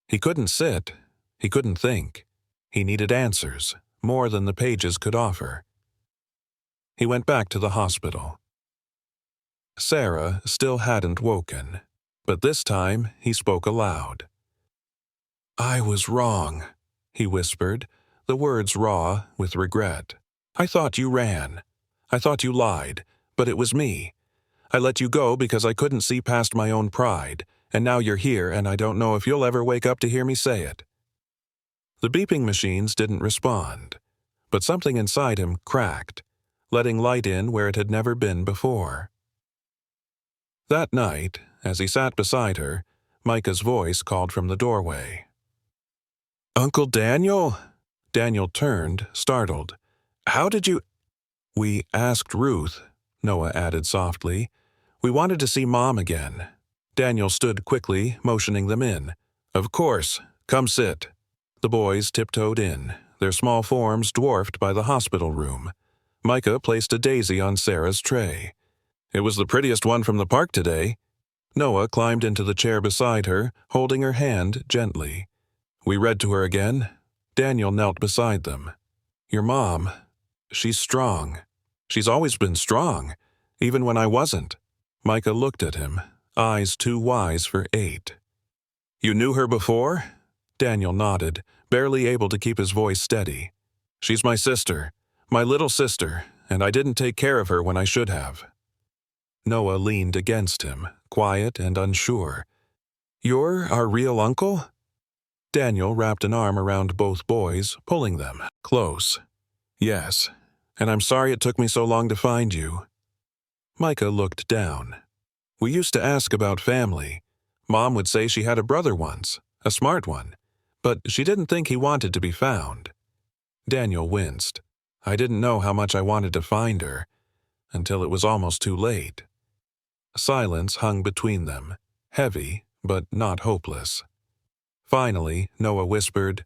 He couldn't sit. He couldn't think. He needed answers, more than the pages could offer. He went back to the hospital. Sarah still hadn't woken, but this time he spoke aloud. "I was wrong," he whispered, the words raw with regret. "I thought you ran. I thought you lied, but it was me. I let you go because I couldn't see past my own pride, and now you're here and I don't know if you'll ever wake up to hear me say it." The beeping machines didn't respond, but something inside him cracked, letting light in where it had never been before. That night, as he sat beside her, Micah's voice called from the doorway. "Uncle Daniel?" Daniel turned, startled. "How did you—" "We asked Ruth," Noah added softly. "We wanted to see Mom again." Daniel stood quickly, motioning them in. "Of course. Come sit." The boys tiptoed in, their small forms dwarfed by the hospital room. Micah placed a daisy on Sarah's tray. "It was the prettiest one from the park today." Noah climbed into the chair beside her, holding her hand gently. We read to her again. Daniel knelt beside them. "Your mom, she's strong. She's always been strong, even when I wasn't." Micah looked at him, eyes too wise for 8. "You knew her before?" Daniel nodded, barely able to keep his voice steady. "She's my sister, my little sister, and I didn't take care of her when I should have." Noah leaned against him, quiet and unsure. "You're our real uncle?" Daniel wrapped an arm around both boys, pulling them close. "Yes, and I'm sorry it took me so long to find you." Micah looked down. "We used to ask about family. Mom would say she had a brother once, a smart one, but she didn't think he wanted to be found." Daniel winced. "I didn't know how much I wanted to find her, until it was almost too late." Silence hung between them, heavy but not hopeless. Finally, Noah whispered,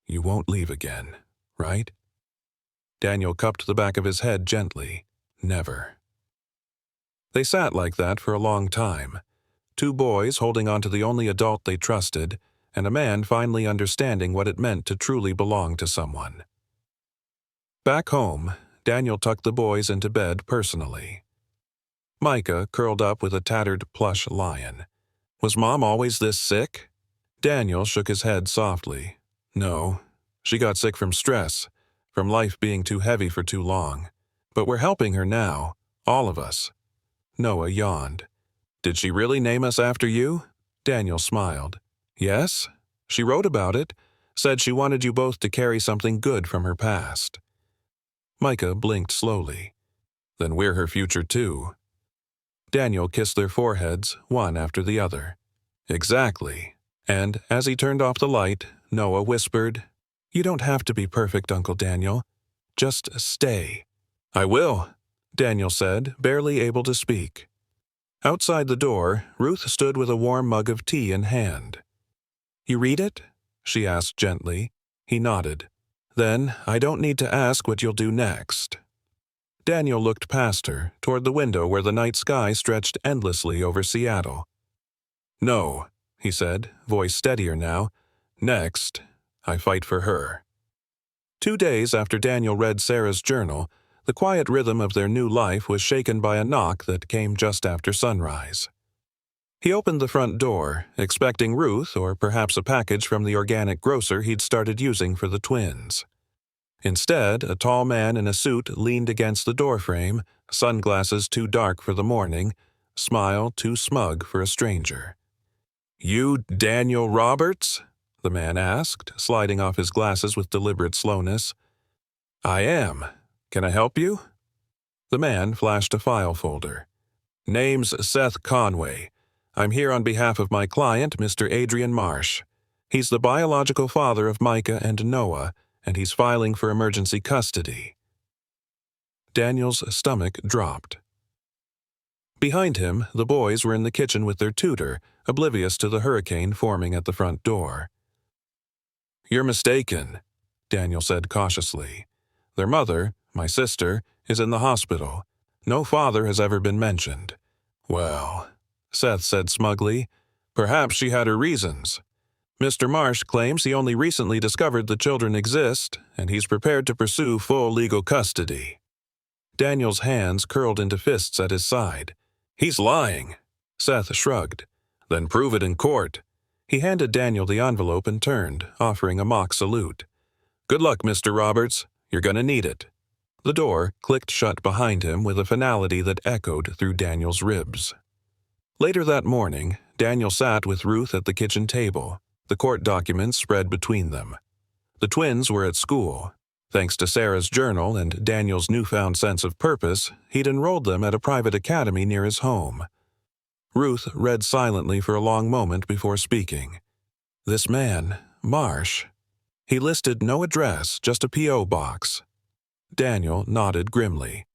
"You won't leave again, right?" Daniel cupped the back of his head gently. "Never." They sat like that for a long time, 2 boys holding on to the only adult they trusted, and a man finally understanding what it meant to truly belong to someone. Back home, Daniel tucked the boys into bed personally. Micah curled up with a tattered plush lion. "Was Mom always this sick?" Daniel shook his head softly. "No, she got sick from stress, from life being too heavy for too long. But we're helping her now, all of us." Noah yawned. "Did she really name us after you?" Daniel smiled. "Yes. She wrote about it, said she wanted you both to carry something good from her past." Micah blinked slowly. "Then we're her future too." Daniel kissed their foreheads, one after the other. "Exactly." And as he turned off the light, Noah whispered, "You don't have to be perfect, Uncle Daniel. Just stay." "I will," Daniel said, barely able to speak. Outside the door, Ruth stood with a warm mug of tea in hand. "You read it?" she asked gently. He nodded. "Then I don't need to ask what you'll do next." Daniel looked past her, toward the window where the night sky stretched endlessly over Seattle. "No," he said, voice steadier now. "Next, I fight for her." 2 days after Daniel read Sarah's journal, the quiet rhythm of their new life was shaken by a knock that came just after sunrise. He opened the front door, expecting Ruth or perhaps a package from the organic grocer he'd started using for the twins. Instead, a tall man in a suit leaned against the doorframe, sunglasses too dark for the morning, smile too smug for a stranger. "You Daniel Roberts?" the man asked, sliding off his glasses with deliberate slowness. "I am. Can I help you?" The man flashed a file folder. "Name's Seth Conway. I'm here on behalf of my client, Mr. Adrian Marsh. He's the biological father of Micah and Noah, and he's filing for emergency custody." Daniel's stomach dropped. Behind him, the boys were in the kitchen with their tutor, oblivious to the hurricane forming at the front door. "You're mistaken," Daniel said cautiously. "Their mother, my sister, is in the hospital. No father has ever been mentioned." "Well," Seth said smugly, "perhaps she had her reasons. Mr. Marsh claims he only recently discovered the children exist, and he's prepared to pursue full legal custody." Daniel's hands curled into fists at his side. "He's lying." Seth shrugged. "Then prove it in court." He handed Daniel the envelope and turned, offering a mock salute. "Good luck, Mr. Roberts. You're gonna need it." The door clicked shut behind him with a finality that echoed through Daniel's ribs. Later that morning, Daniel sat with Ruth at the kitchen table, the court documents spread between them. The twins were at school. Thanks to Sarah's journal and Daniel's newfound sense of purpose, he'd enrolled them at a private academy near his home. Ruth read silently for a long moment before speaking. This man, Marsh. He listed no address, just a P.O. box. Daniel nodded grimly.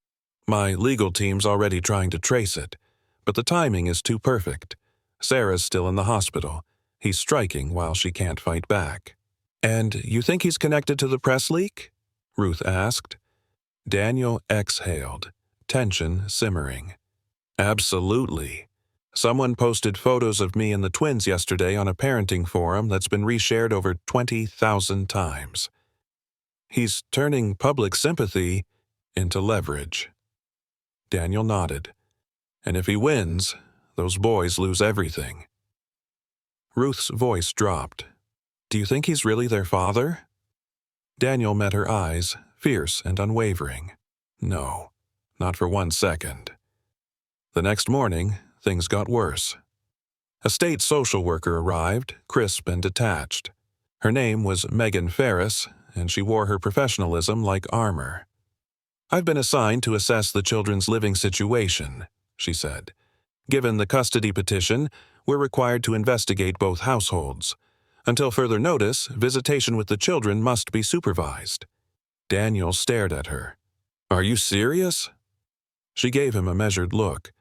"My legal team's already trying to trace it, but the timing is too perfect. Sarah's still in the hospital. He's striking while she can't fight back." "And you think he's connected to the press leak?" Ruth asked. Daniel exhaled, tension simmering. "Absolutely. Someone posted photos of me and the twins yesterday on a parenting forum that's been reshared over 20,000 times. He's turning public sympathy into leverage." Daniel nodded. "And if he wins, those boys lose everything." Ruth's voice dropped. "Do you think he's really their father?" Daniel met her eyes, fierce and unwavering. "No, not for 1 second." The next morning, things got worse. A state social worker arrived, crisp and detached. Her name was Megan Ferris, and she wore her professionalism like armor. "I've been assigned to assess the children's living situation," she said. "Given the custody petition, we're required to investigate both households. Until further notice, visitation with the children must be supervised." Daniel stared at her. "Are you serious?" She gave him a measured look.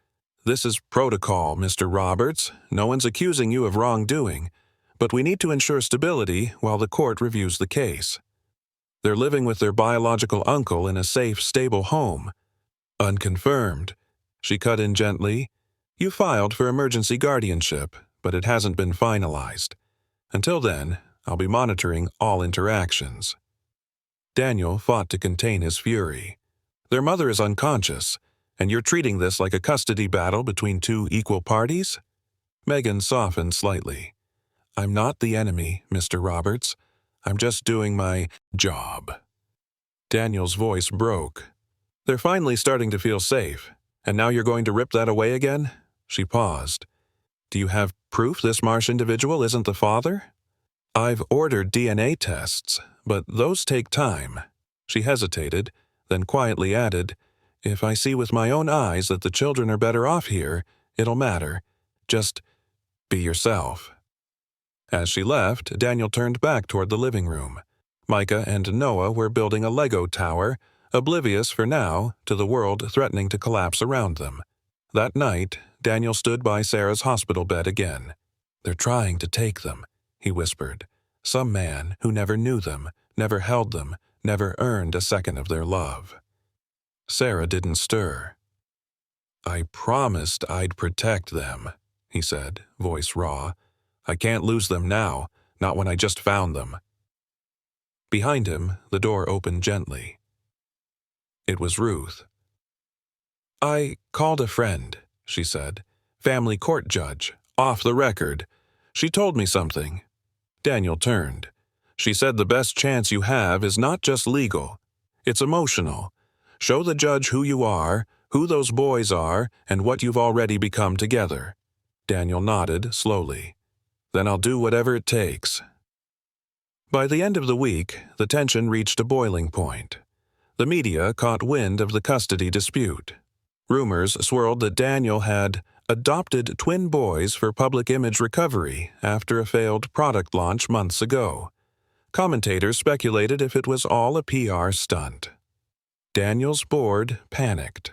"This is protocol, Mr. Roberts. No one's accusing you of wrongdoing, but we need to ensure stability while the court reviews the case. They're living with their biological uncle in a safe, stable home." "Unconfirmed," she cut in gently. "You filed for emergency guardianship, but it hasn't been finalized. Until then, I'll be monitoring all interactions." Daniel fought to contain his fury. "Their mother is unconscious, and you're treating this like a custody battle between two equal parties?" Megan softened slightly. "I'm not the enemy, Mr. Roberts. I'm just doing my job." Daniel's voice broke. "They're finally starting to feel safe, and now you're going to rip that away again?" She paused. "Do you have proof this Marsh individual isn't the father?" "I've ordered DNA tests, but those take time." She hesitated, then quietly added, "If I see with my own eyes that the children are better off here, it'll matter. Just be yourself." As she left, Daniel turned back toward the living room. Micah and Noah were building a Lego tower, oblivious for now to the world threatening to collapse around them. That night, Daniel stood by Sarah's hospital bed again. "They're trying to take them," he whispered. "Some man who never knew them, never held them, never earned a second of their love." Sarah didn't stir. "I promised I'd protect them," he said, voice raw. "I can't lose them now, not when I just found them." Behind him, the door opened gently. It was Ruth. "I called a friend," she said. "Family court judge, off the record. She told me something." Daniel turned. "She said the best chance you have is not just legal. It's emotional. Show the judge who you are, who those boys are, and what you've already become together." Daniel nodded slowly. "Then I'll do whatever it takes." By the end of the week, the tension reached a boiling point. The media caught wind of the custody dispute. Rumors swirled that Daniel had adopted twin boys for public image recovery after a failed product launch months ago. Commentators speculated if it was all a PR stunt. Daniel's board panicked.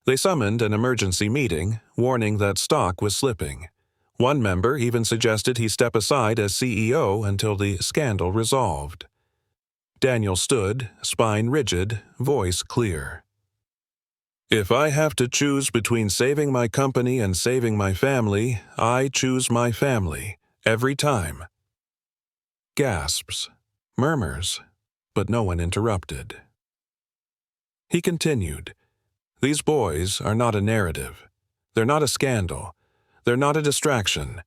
They summoned an emergency meeting, warning that stock was slipping. One member even suggested he step aside as CEO until the scandal resolved. Daniel stood, spine rigid, voice clear. "If I have to choose between saving my company and saving my family, I choose my family, every time." Gasps, murmurs, but no one interrupted. He continued, "These boys are not a narrative. They're not a scandal. They're not a distraction.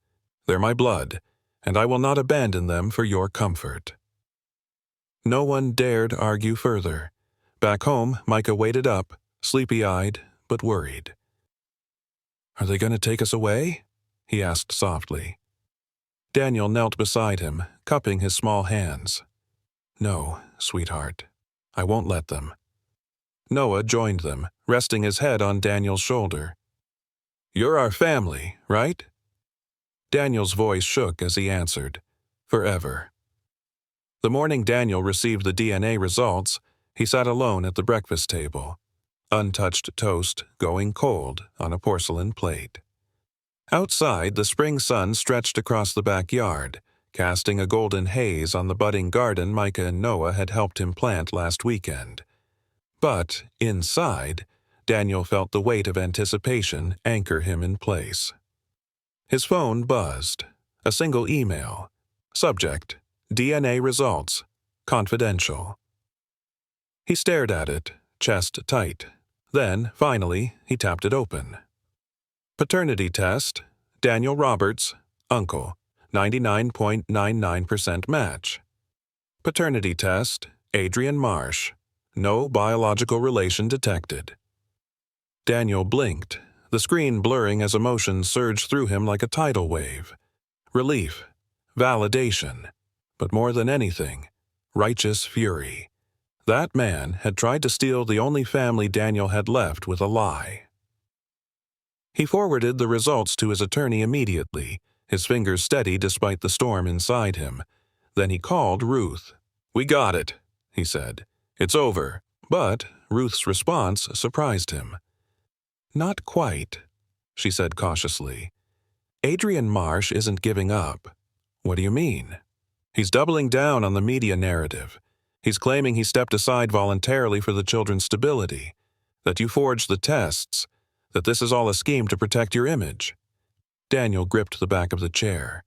They're my blood, and I will not abandon them for your comfort." No one dared argue further. Back home, Micah waited up, sleepy-eyed but worried. "Are they going to take us away?" he asked softly. Daniel knelt beside him, cupping his small hands. "No, sweetheart, I won't let them." Noah joined them, resting his head on Daniel's shoulder. "You're our family, right?" Daniel's voice shook as he answered, "Forever." The morning Daniel received the DNA results, he sat alone at the breakfast table, untouched toast going cold on a porcelain plate. Outside, the spring sun stretched across the backyard, casting a golden haze on the budding garden Micah and Noah had helped him plant last weekend. But, inside, Daniel felt the weight of anticipation anchor him in place. His phone buzzed. A single email. Subject: DNA results. Confidential. He stared at it, chest tight. Then, finally, he tapped it open. Paternity test: Daniel Roberts, uncle, 99.99% match. Paternity test: Adrian Marsh, no biological relation detected. Daniel blinked, the screen blurring as emotion surged through him like a tidal wave. Relief, validation, but more than anything, righteous fury. That man had tried to steal the only family Daniel had left with a lie. He forwarded the results to his attorney immediately, his fingers steady despite the storm inside him. Then he called Ruth. "We got it," he said. "It's over." But Ruth's response surprised him. "Not quite," she said cautiously. "Adrian Marsh isn't giving up." "What do you mean?" "He's doubling down on the media narrative. He's claiming he stepped aside voluntarily for the children's stability, that you forged the tests, that this is all a scheme to protect your image." Daniel gripped the back of the chair.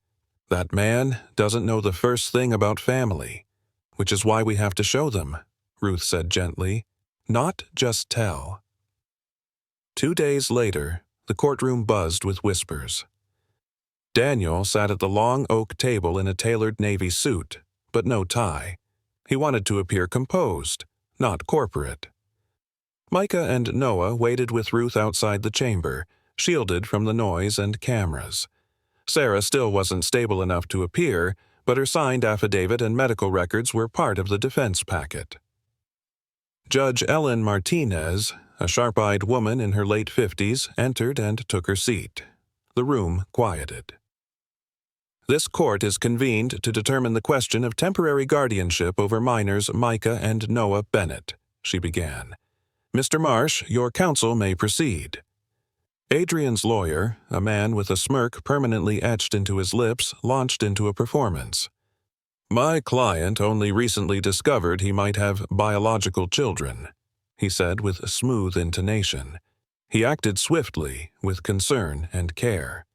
"That man doesn't know the first thing about family, which is why we have to show them," Ruth said gently. "Not just tell." 2 days later, the courtroom buzzed with whispers. Daniel sat at the long oak table in a tailored navy suit, but no tie. He wanted to appear composed, not corporate. Micah and Noah waited with Ruth outside the chamber, shielded from the noise and cameras. Sarah still wasn't stable enough to appear, but her signed affidavit and medical records were part of the defense packet. Judge Ellen Martinez, a sharp-eyed woman in her late 50s, entered and took her seat. The room quieted. "This court is convened to determine the question of temporary guardianship over minors Micah and Noah Bennett," she began. "Mr. Marsh, your counsel may proceed." Adrian's lawyer, a man with a smirk permanently etched into his lips, launched into a performance. "My client only recently discovered he might have biological children," he said with a smooth intonation. He acted swiftly, with concern and care.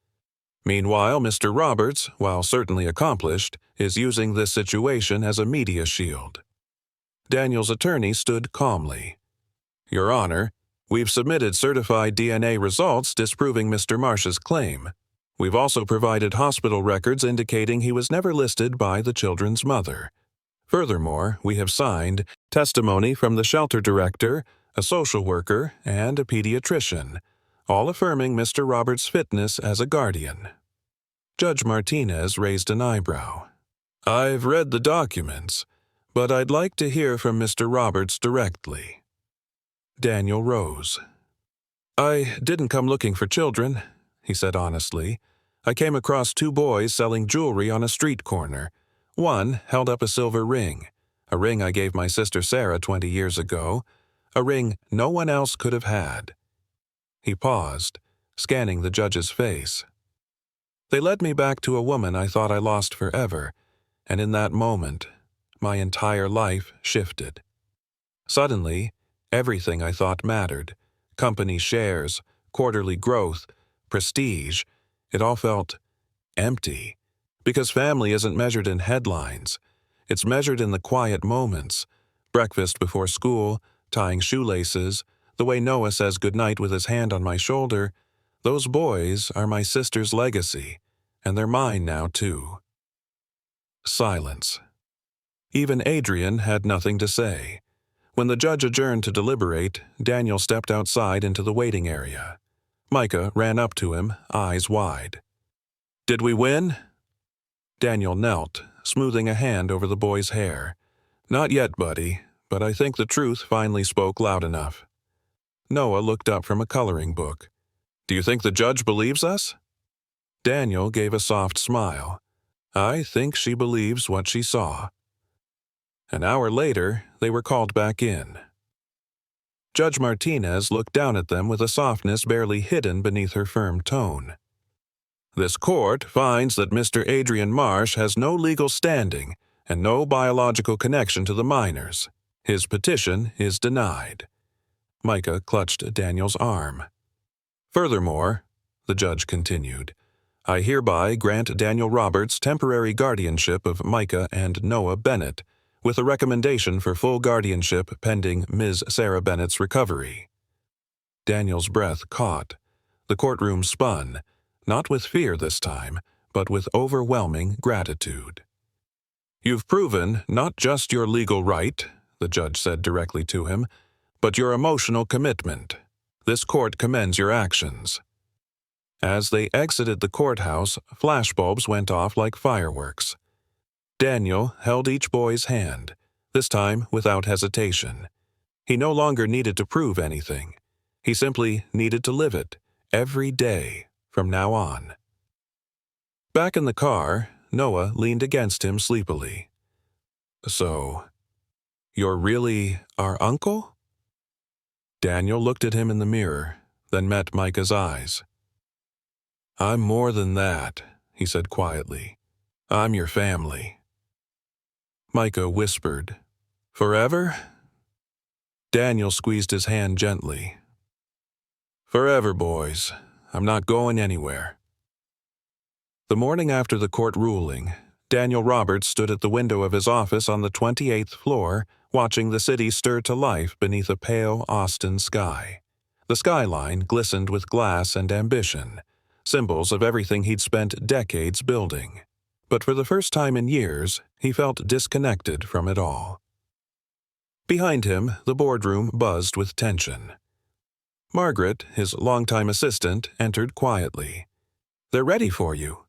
"Meanwhile, Mr. Roberts, while certainly accomplished, is using this situation as a media shield." Daniel's attorney stood calmly. "Your Honor, we've submitted certified DNA results disproving Mr. Marsh's claim. We've also provided hospital records indicating he was never listed by the children's mother. Furthermore, we have signed testimony from the shelter director, a social worker, and a pediatrician, all affirming Mr. Roberts' fitness as a guardian." Judge Martinez raised an eyebrow. "I've read the documents, but I'd like to hear from Mr. Roberts directly." Daniel rose. I didn't come looking for children, he said honestly. I came across two boys selling jewelry on a street corner. One held up a silver ring, a ring I gave my sister Sarah 20 years ago, a ring no one else could have had. He paused, scanning the judge's face. They led me back to a woman I thought I lost forever, and in that moment, my entire life shifted. Suddenly, everything I thought mattered, company shares, quarterly growth, prestige, it all felt empty. Because family isn't measured in headlines. It's measured in the quiet moments. Breakfast before school, tying shoelaces, the way Noah says goodnight with his hand on my shoulder. Those boys are my sister's legacy, and they're mine now too. Silence. Even Adrian had nothing to say. When the judge adjourned to deliberate, Daniel stepped outside into the waiting area. Micah ran up to him, eyes wide. "Did we win?" Daniel knelt, smoothing a hand over the boy's hair. "Not yet, buddy, but I think the truth finally spoke loud enough." Noah looked up from a coloring book. "Do you think the judge believes us?" Daniel gave a soft smile. "I think she believes what she saw." An hour later, they were called back in. Judge Martinez looked down at them with a softness barely hidden beneath her firm tone. "This court finds that Mr. Adrian Marsh has no legal standing and no biological connection to the minors. His petition is denied." Micah clutched Daniel's arm. "Furthermore," the judge continued, "I hereby grant Daniel Roberts temporary guardianship of Micah and Noah Bennett, with a recommendation for full guardianship pending Ms. Sarah Bennett's recovery." Daniel's breath caught. The courtroom spun, not with fear this time, but with overwhelming gratitude. "You've proven not just your legal right," the judge said directly to him, "but your emotional commitment. This court commends your actions." As they exited the courthouse, flashbulbs went off like fireworks. Daniel held each boy's hand, this time without hesitation. He no longer needed to prove anything. He simply needed to live it, every day, from now on. Back in the car, Noah leaned against him sleepily. "So, you're really our uncle?" Daniel looked at him in the mirror, then met Micah's eyes. "I'm more than that," he said quietly. "I'm your family." Micah whispered, "Forever?" Daniel squeezed his hand gently. "Forever, boys. I'm not going anywhere." The morning after the court ruling, Daniel Roberts stood at the window of his office on the 28th floor, watching the city stir to life beneath a pale Austin sky. The skyline glistened with glass and ambition, symbols of everything he'd spent decades building. But for the first time in years, he felt disconnected from it all. Behind him, the boardroom buzzed with tension. Margaret, his longtime assistant, entered quietly. "They're ready for you."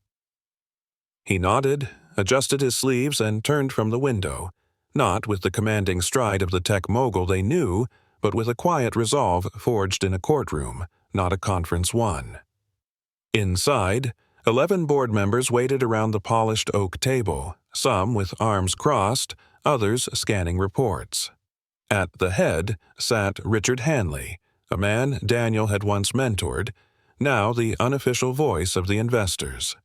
He nodded, adjusted his sleeves, and turned from the window, not with the commanding stride of the tech mogul they knew, but with a quiet resolve forged in a courtroom, not a conference one. Inside, 11 board members waited around the polished oak table, some with arms crossed, others scanning reports. At the head sat Richard Hanley, a man Daniel had once mentored, now the unofficial voice of the investors.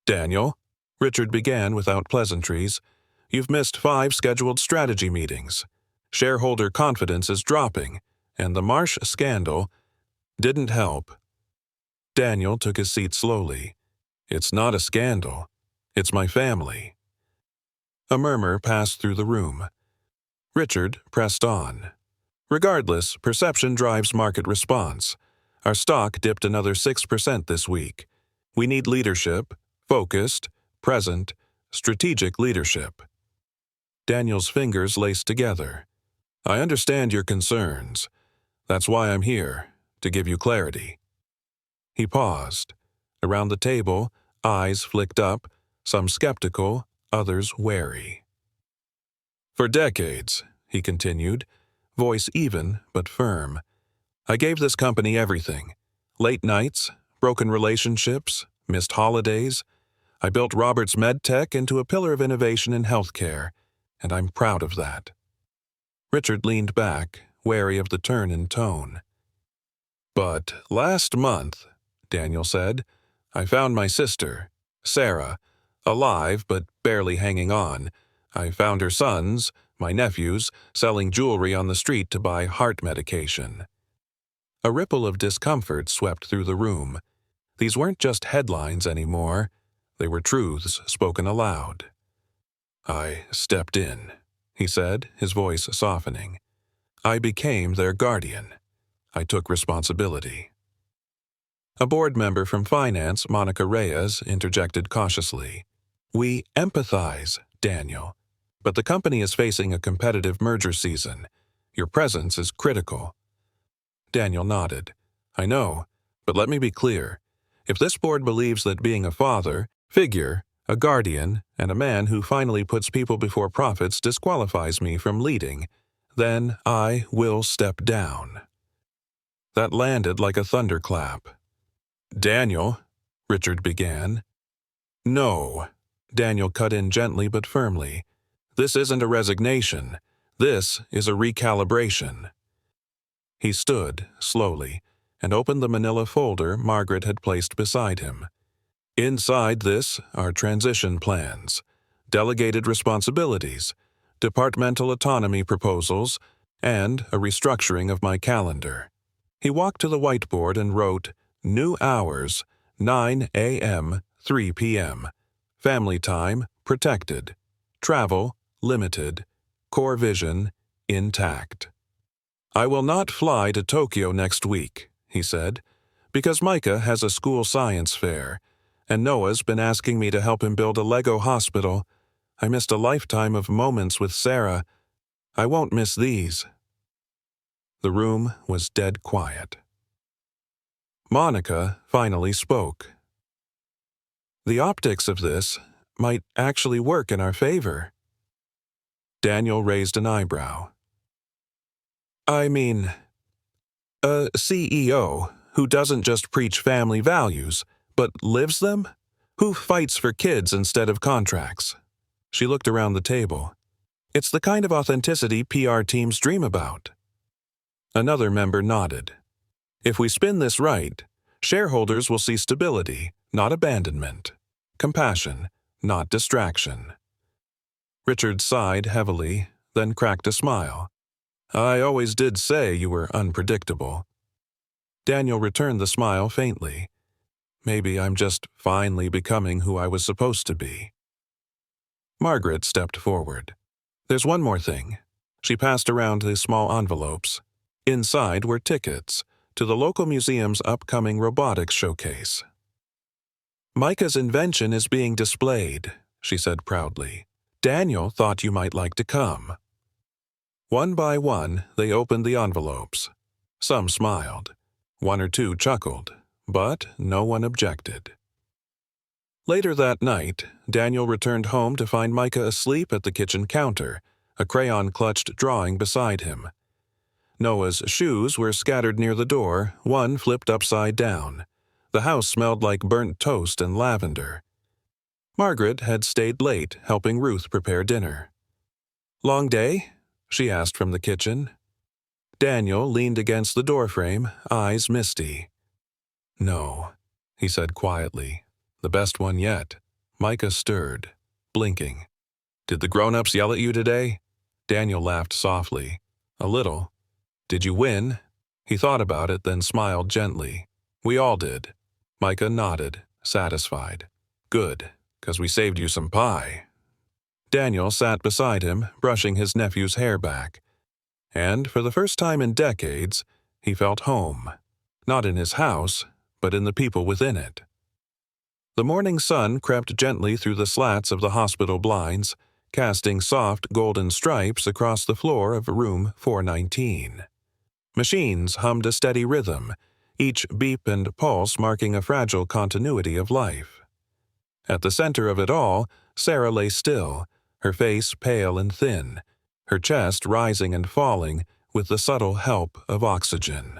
"Daniel," Richard began without pleasantries, "you've missed 5 scheduled strategy meetings. Shareholder confidence is dropping, and the Marsh scandal didn't help." Daniel took his seat slowly. "It's not a scandal. It's my family." A murmur passed through the room. Richard pressed on. "Regardless, perception drives market response. Our stock dipped another 6% this week. We need leadership, focused, present, strategic leadership." Daniel's fingers laced together. "I understand your concerns. That's why I'm here, to give you clarity." He paused. Around the table, eyes flicked up, some skeptical, others wary. "For decades," he continued, voice even but firm, I gave this company everything. Late nights, broken relationships, missed holidays. I built Robert's MedTech into a pillar of innovation in healthcare, and I'm proud of that. Richard leaned back, wary of the turn in tone. But last month, Daniel said, I found my sister, Sarah, alive but barely hanging on. I found her sons, my nephews, selling jewelry on the street to buy heart medication. A ripple of discomfort swept through the room. These weren't just headlines anymore. They were truths spoken aloud. I stepped in, he said, his voice softening. I became their guardian. I took responsibility. A board member from finance, Monica Reyes, interjected cautiously. We empathize, Daniel, but the company is facing a competitive merger season. Your presence is critical. Daniel nodded. I know, but let me be clear. If this board believes that being a father, figure, a guardian, and a man who finally puts people before profits disqualifies me from leading, then I will step down. That landed like a thunderclap. Daniel, Richard began. No, Daniel cut in gently but firmly. This isn't a resignation. This is a recalibration. He stood, slowly, and opened the manila folder Margaret had placed beside him. Inside this are transition plans, delegated responsibilities, departmental autonomy proposals, and a restructuring of my calendar. He walked to the whiteboard and wrote, New hours, 9 a.m., 3 p.m. Family time, protected. Travel, limited. Core vision, intact. I will not fly to Tokyo next week, he said, because Micah has a school science fair, and Noah's been asking me to help him build a Lego hospital. I missed a lifetime of moments with Sarah. I won't miss these. The room was dead quiet. Monica finally spoke. The optics of this might actually work in our favor. Daniel raised an eyebrow. I mean, a CEO who doesn't just preach family values, but lives them? Who fights for kids instead of contracts? She looked around the table. It's the kind of authenticity PR teams dream about. Another member nodded. If we spin this right, shareholders will see stability, not abandonment. Compassion, not distraction. Richard sighed heavily, then cracked a smile. I always did say you were unpredictable. Daniel returned the smile faintly. Maybe I'm just finally becoming who I was supposed to be. Margaret stepped forward. There's one more thing. She passed around the small envelopes. Inside were tickets to the local museum's upcoming robotics showcase. Micah's invention is being displayed, she said proudly. Daniel thought you might like to come. One by one, they opened the envelopes. Some smiled. One or two chuckled, but no one objected. Later that night, Daniel returned home to find Micah asleep at the kitchen counter, a crayon-clutched drawing beside him. Noah's shoes were scattered near the door, one flipped upside down. The house smelled like burnt toast and lavender. Margaret had stayed late helping Ruth prepare dinner. Long day? She asked from the kitchen. Daniel leaned against the doorframe, eyes misty. No, he said quietly. The best one yet. Micah stirred, blinking. Did the grown-ups yell at you today? Daniel laughed softly. A little. Did you win? He thought about it, then smiled gently. We all did. Micah nodded, satisfied. Good, 'cause we saved you some pie. Daniel sat beside him, brushing his nephew's hair back. And for the first time in decades, he felt home. Not in his house, but in the people within it. The morning sun crept gently through the slats of the hospital blinds, casting soft golden stripes across the floor of room 419. Machines hummed a steady rhythm, each beep and pulse marking a fragile continuity of life. At the center of it all, Sarah lay still, her face pale and thin, her chest rising and falling with the subtle help of oxygen.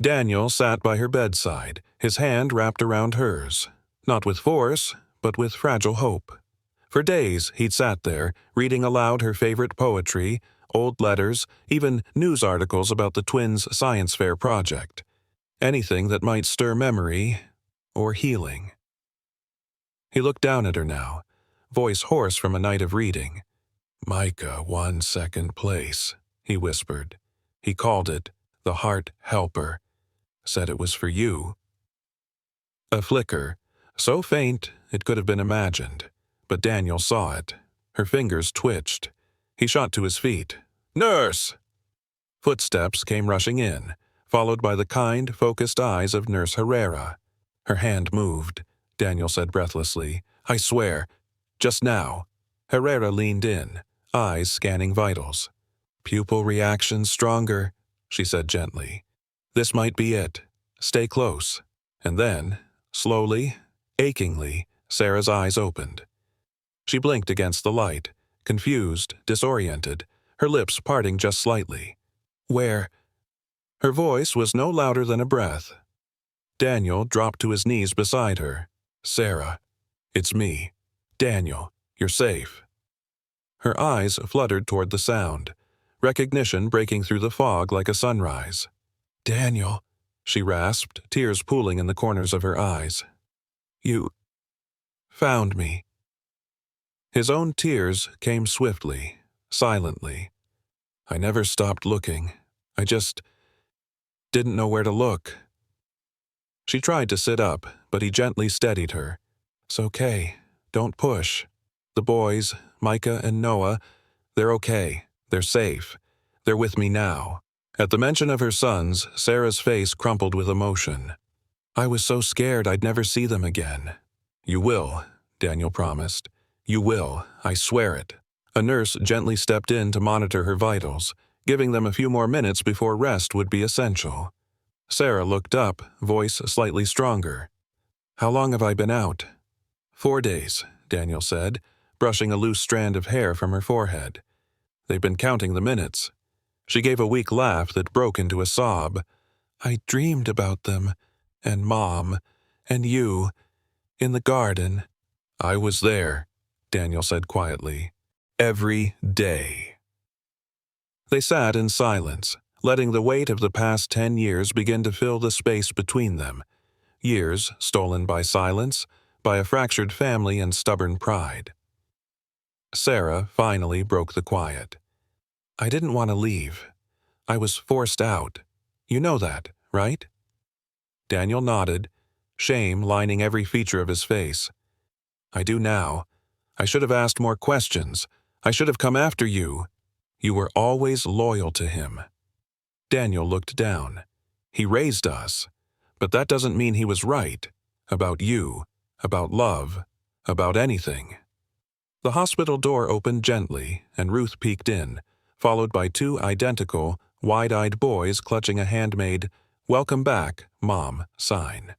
Daniel sat by her bedside, his hand wrapped around hers, not with force, but with fragile hope. For days he'd sat there, reading aloud her favorite poetry, old letters, even news articles about the twins' science fair project. Anything that might stir memory or healing. He looked down at her now, voice hoarse from a night of reading. "Micah won second place," he whispered. He called it the Heart Helper. Said it was for you. A flicker, so faint it could have been imagined, but Daniel saw it. Her fingers twitched. He shot to his feet. "Nurse!" Footsteps came rushing in, followed by the kind, focused eyes of Nurse Herrera. Her hand moved. Daniel said breathlessly, "I swear, just now." Herrera leaned in, eyes scanning vitals. "Pupil reaction stronger," she said gently. "This might be it. Stay close." And then, slowly, achingly, Sarah's eyes opened. She blinked against the light, confused, disoriented, her lips parting just slightly. "Where?" Her voice was no louder than a breath. Daniel dropped to his knees beside her. "Sarah, it's me. Daniel, you're safe." Her eyes fluttered toward the sound, recognition breaking through the fog like a sunrise. "Daniel," she rasped, tears pooling in the corners of her eyes. "You found me." His own tears came swiftly, silently. "I never stopped looking. I just didn't know where to look." She tried to sit up, but he gently steadied her. "It's okay. Don't push. The boys, Micah and Noah, they're okay. They're safe. They're with me now." At the mention of her sons, Sarah's face crumpled with emotion. "I was so scared I'd never see them again." "You will," Daniel promised. "You will, I swear it." A nurse gently stepped in to monitor her vitals, giving them a few more minutes before rest would be essential. Sarah looked up, voice slightly stronger. "How long have I been out?" 4 days, Daniel said, brushing a loose strand of hair from her forehead. "They've been counting the minutes." She gave a weak laugh that broke into a sob. "I dreamed about them, and Mom, and you, in the garden." "I was there," Daniel said quietly. "Every day." They sat in silence, letting the weight of the past 10 years begin to fill the space between them. Years stolen by silence, by a fractured family and stubborn pride. Sarah finally broke the quiet. "I didn't want to leave. I was forced out. You know that, right?" Daniel nodded, shame lining every feature of his face. "I do now. I should have asked more questions. I should have come after you. You were always loyal to him." Daniel looked down. "He raised us. But that doesn't mean he was right. About you. About love. About anything." The hospital door opened gently, and Ruth peeked in, followed by 2 identical, wide-eyed boys clutching a handmade, "Welcome back, Mom" sign.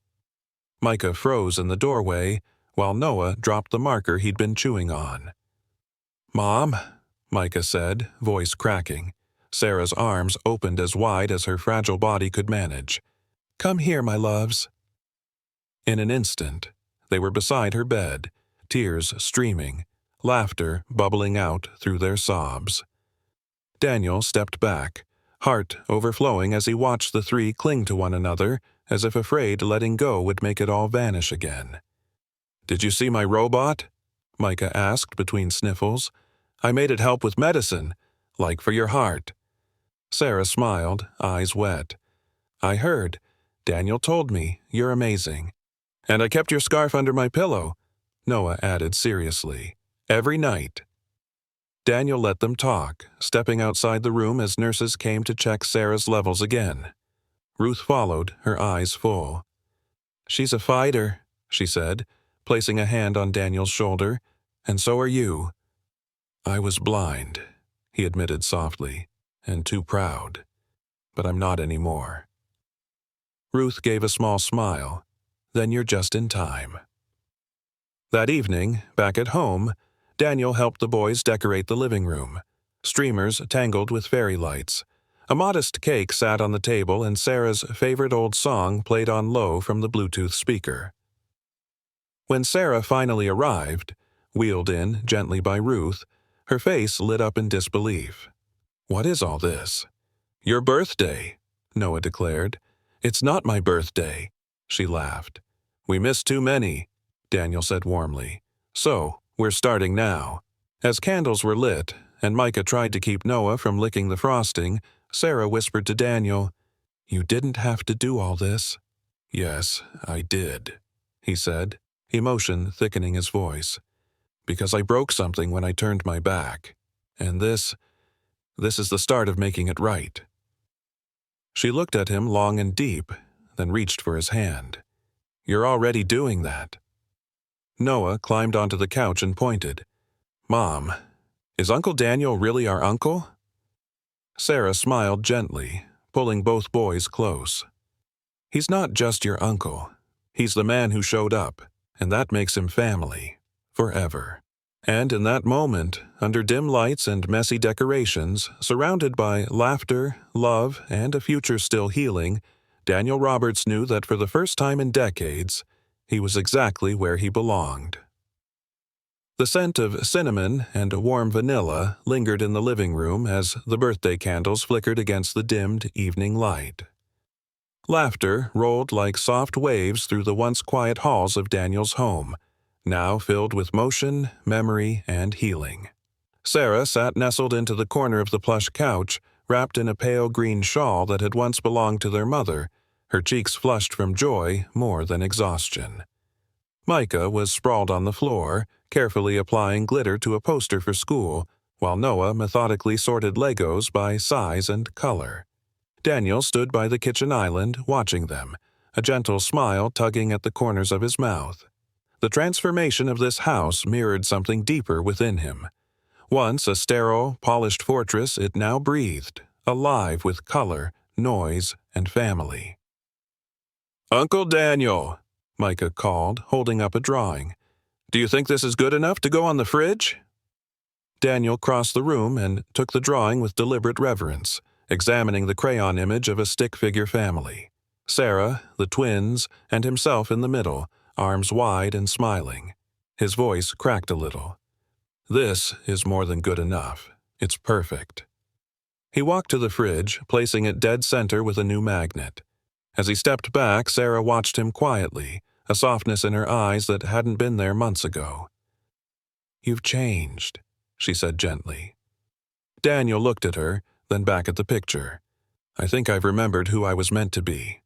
Micah froze in the doorway, while Noah dropped the marker he'd been chewing on. "Mom," Micah said, voice cracking. Sarah's arms opened as wide as her fragile body could manage. "Come here, my loves." In an instant, they were beside her bed, tears streaming, laughter bubbling out through their sobs. Daniel stepped back, heart overflowing as he watched the 3 cling to one another, as if afraid letting go would make it all vanish again. "Did you see my robot?" Micah asked between sniffles. "I made it help with medicine, like for your heart." Sarah smiled, eyes wet. "I heard. Daniel told me. You're amazing. And I kept your scarf under my pillow," Noah added seriously. "Every night." Daniel let them talk, stepping outside the room as nurses came to check Sarah's levels again. Ruth followed, her eyes full. "She's a fighter," she said, placing a hand on Daniel's shoulder. "And so are you." "I was blind," he admitted softly, "and too proud. But I'm not anymore." Ruth gave a small smile. "Then you're just in time." That evening, back at home, Daniel helped the boys decorate the living room. Streamers tangled with fairy lights. A modest cake sat on the table and Sarah's favorite old song played on low from the Bluetooth speaker. When Sarah finally arrived, wheeled in gently by Ruth, her face lit up in disbelief. "What is all this?" "Your birthday," Noah declared. "It's not my birthday," she laughed. "We missed too many," Daniel said warmly. "So, we're starting now." As candles were lit, and Micah tried to keep Noah from licking the frosting, Sarah whispered to Daniel, "You didn't have to do all this." "Yes, I did," he said, emotion thickening his voice. "Because I broke something when I turned my back. And this is the start of making it right." She looked at him long and deep, then reached for his hand. "You're already doing that." Noah climbed onto the couch and pointed. "Mom, is Uncle Daniel really our uncle?" Sarah smiled gently, pulling both boys close. "He's not just your uncle. He's the man who showed up, and that makes him family. Forever." And in that moment, under dim lights and messy decorations, surrounded by laughter, love, and a future still healing, Daniel Roberts knew that for the first time in decades, he was exactly where he belonged. The scent of cinnamon and warm vanilla lingered in the living room as the birthday candles flickered against the dimmed evening light. Laughter rolled like soft waves through the once quiet halls of Daniel's home, now filled with motion, memory, and healing. Sarah sat nestled into the corner of the plush couch, wrapped in a pale green shawl that had once belonged to their mother, her cheeks flushed from joy more than exhaustion. Micah was sprawled on the floor, carefully applying glitter to a poster for school, while Noah methodically sorted Legos by size and color. Daniel stood by the kitchen island, watching them, a gentle smile tugging at the corners of his mouth. The transformation of this house mirrored something deeper within him. Once a sterile, polished fortress, it now breathed, alive with color, noise, and family. "Uncle Daniel," Micah called, holding up a drawing. "Do you think this is good enough to go on the fridge?" Daniel crossed the room and took the drawing with deliberate reverence, examining the crayon image of a stick figure family. Sarah, the twins, and himself in the middle, arms wide and smiling. His voice cracked a little. "This is more than good enough. It's perfect." He walked to the fridge, placing it dead center with a new magnet. As he stepped back, Sarah watched him quietly, a softness in her eyes that hadn't been there months ago. "You've changed," she said gently. Daniel looked at her, then back at the picture. "I think I've remembered who I was meant to be."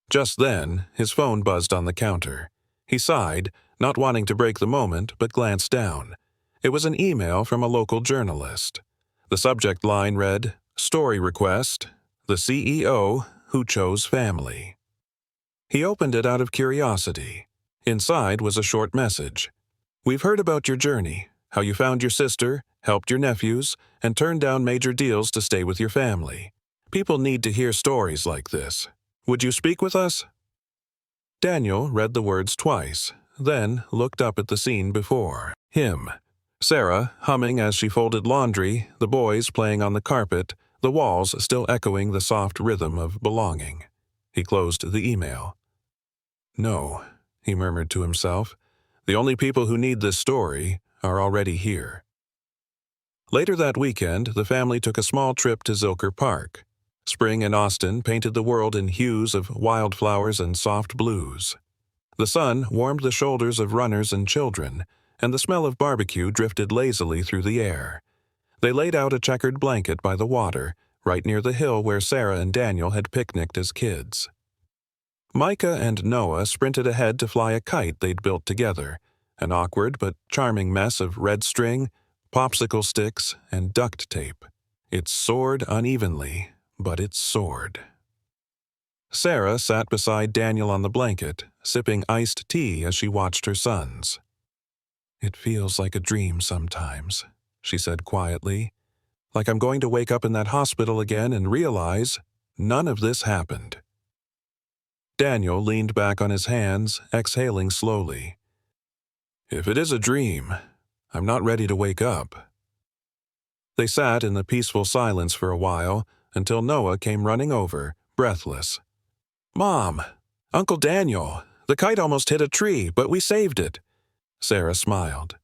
Just then, his phone buzzed on the counter. He sighed, not wanting to break the moment, but glanced down. It was an email from a local journalist. The subject line read, "Story request, the CEO who chose family." He opened it out of curiosity. Inside was a short message. "We've heard about your journey, how you found your sister, helped your nephews, and turned down major deals to stay with your family. People need to hear stories like this. Would you speak with us?" Daniel read the words twice, then looked up at the scene before him. Sarah, humming as she folded laundry, the boys playing on the carpet, the walls still echoing the soft rhythm of belonging. He closed the email. "No," he murmured to himself. "The only people who need this story are already here." Later that weekend, the family took a small trip to Zilker Park. Spring in Austin painted the world in hues of wildflowers and soft blues. The sun warmed the shoulders of runners and children, and the smell of barbecue drifted lazily through the air. They laid out a checkered blanket by the water, right near the hill where Sarah and Daniel had picnicked as kids. Micah and Noah sprinted ahead to fly a kite they'd built together, an awkward but charming mess of red string, popsicle sticks, and duct tape. It soared unevenly, but it soared. Sarah sat beside Daniel on the blanket, sipping iced tea as she watched her sons. "It feels like a dream sometimes," she said quietly. "Like I'm going to wake up in that hospital again and realize none of this happened." Daniel leaned back on his hands, exhaling slowly. "If it is a dream, I'm not ready to wake up." They sat in the peaceful silence for a while, until Noah came running over, breathless. "Mom! Uncle Daniel! The kite almost hit a tree, but we saved it." Sarah smiled.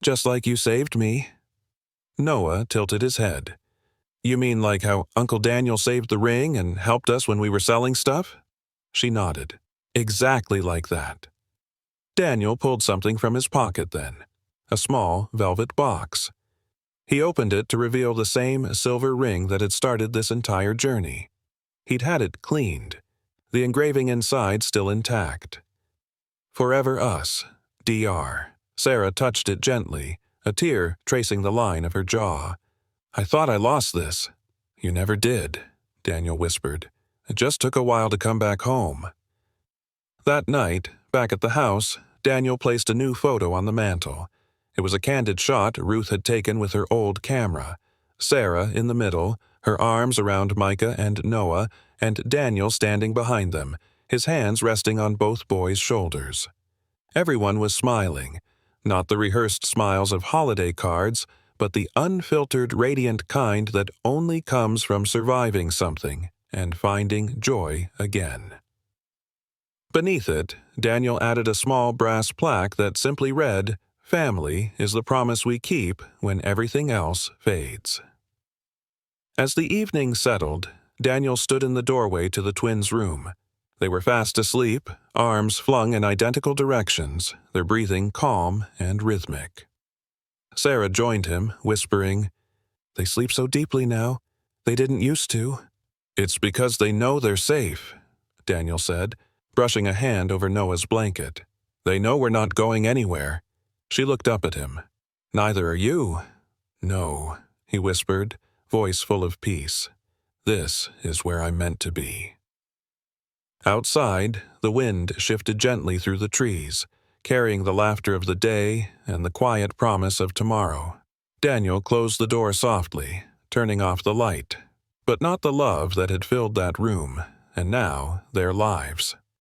"Just like you saved me." Noah tilted his head. "You mean like how Uncle Daniel saved the ring and helped us when we were selling stuff?" She nodded. "Exactly like that." Daniel pulled something from his pocket then, a small velvet box. He opened it to reveal the same silver ring that had started this entire journey. He'd had it cleaned, the engraving inside still intact. "Forever Us, Dr." Sarah touched it gently, a tear tracing the line of her jaw. "I thought I lost this." "You never did," Daniel whispered. "It just took a while to come back home." That night, back at the house, Daniel placed a new photo on the mantel. It was a candid shot Ruth had taken with her old camera. Sarah in the middle, her arms around Micah and Noah, and Daniel standing behind them, his hands resting on both boys' shoulders. Everyone was smiling, not the rehearsed smiles of holiday cards, but the unfiltered, radiant kind that only comes from surviving something and finding joy again. Beneath it, Daniel added a small brass plaque that simply read, "Family is the promise we keep when everything else fades." As the evening settled, Daniel stood in the doorway to the twins' room. They were fast asleep, arms flung in identical directions, their breathing calm and rhythmic. Sarah joined him, whispering, "They sleep so deeply now. They didn't used to." "It's because they know they're safe," Daniel said, brushing a hand over Noah's blanket. "They know we're not going anywhere." She looked up at him. "Neither are you." "No," he whispered, voice full of peace. "This is where I'm meant to be." Outside, the wind shifted gently through the trees, carrying the laughter of the day and the quiet promise of tomorrow. Daniel closed the door softly, turning off the light, but not the love that had filled that room, and now their lives.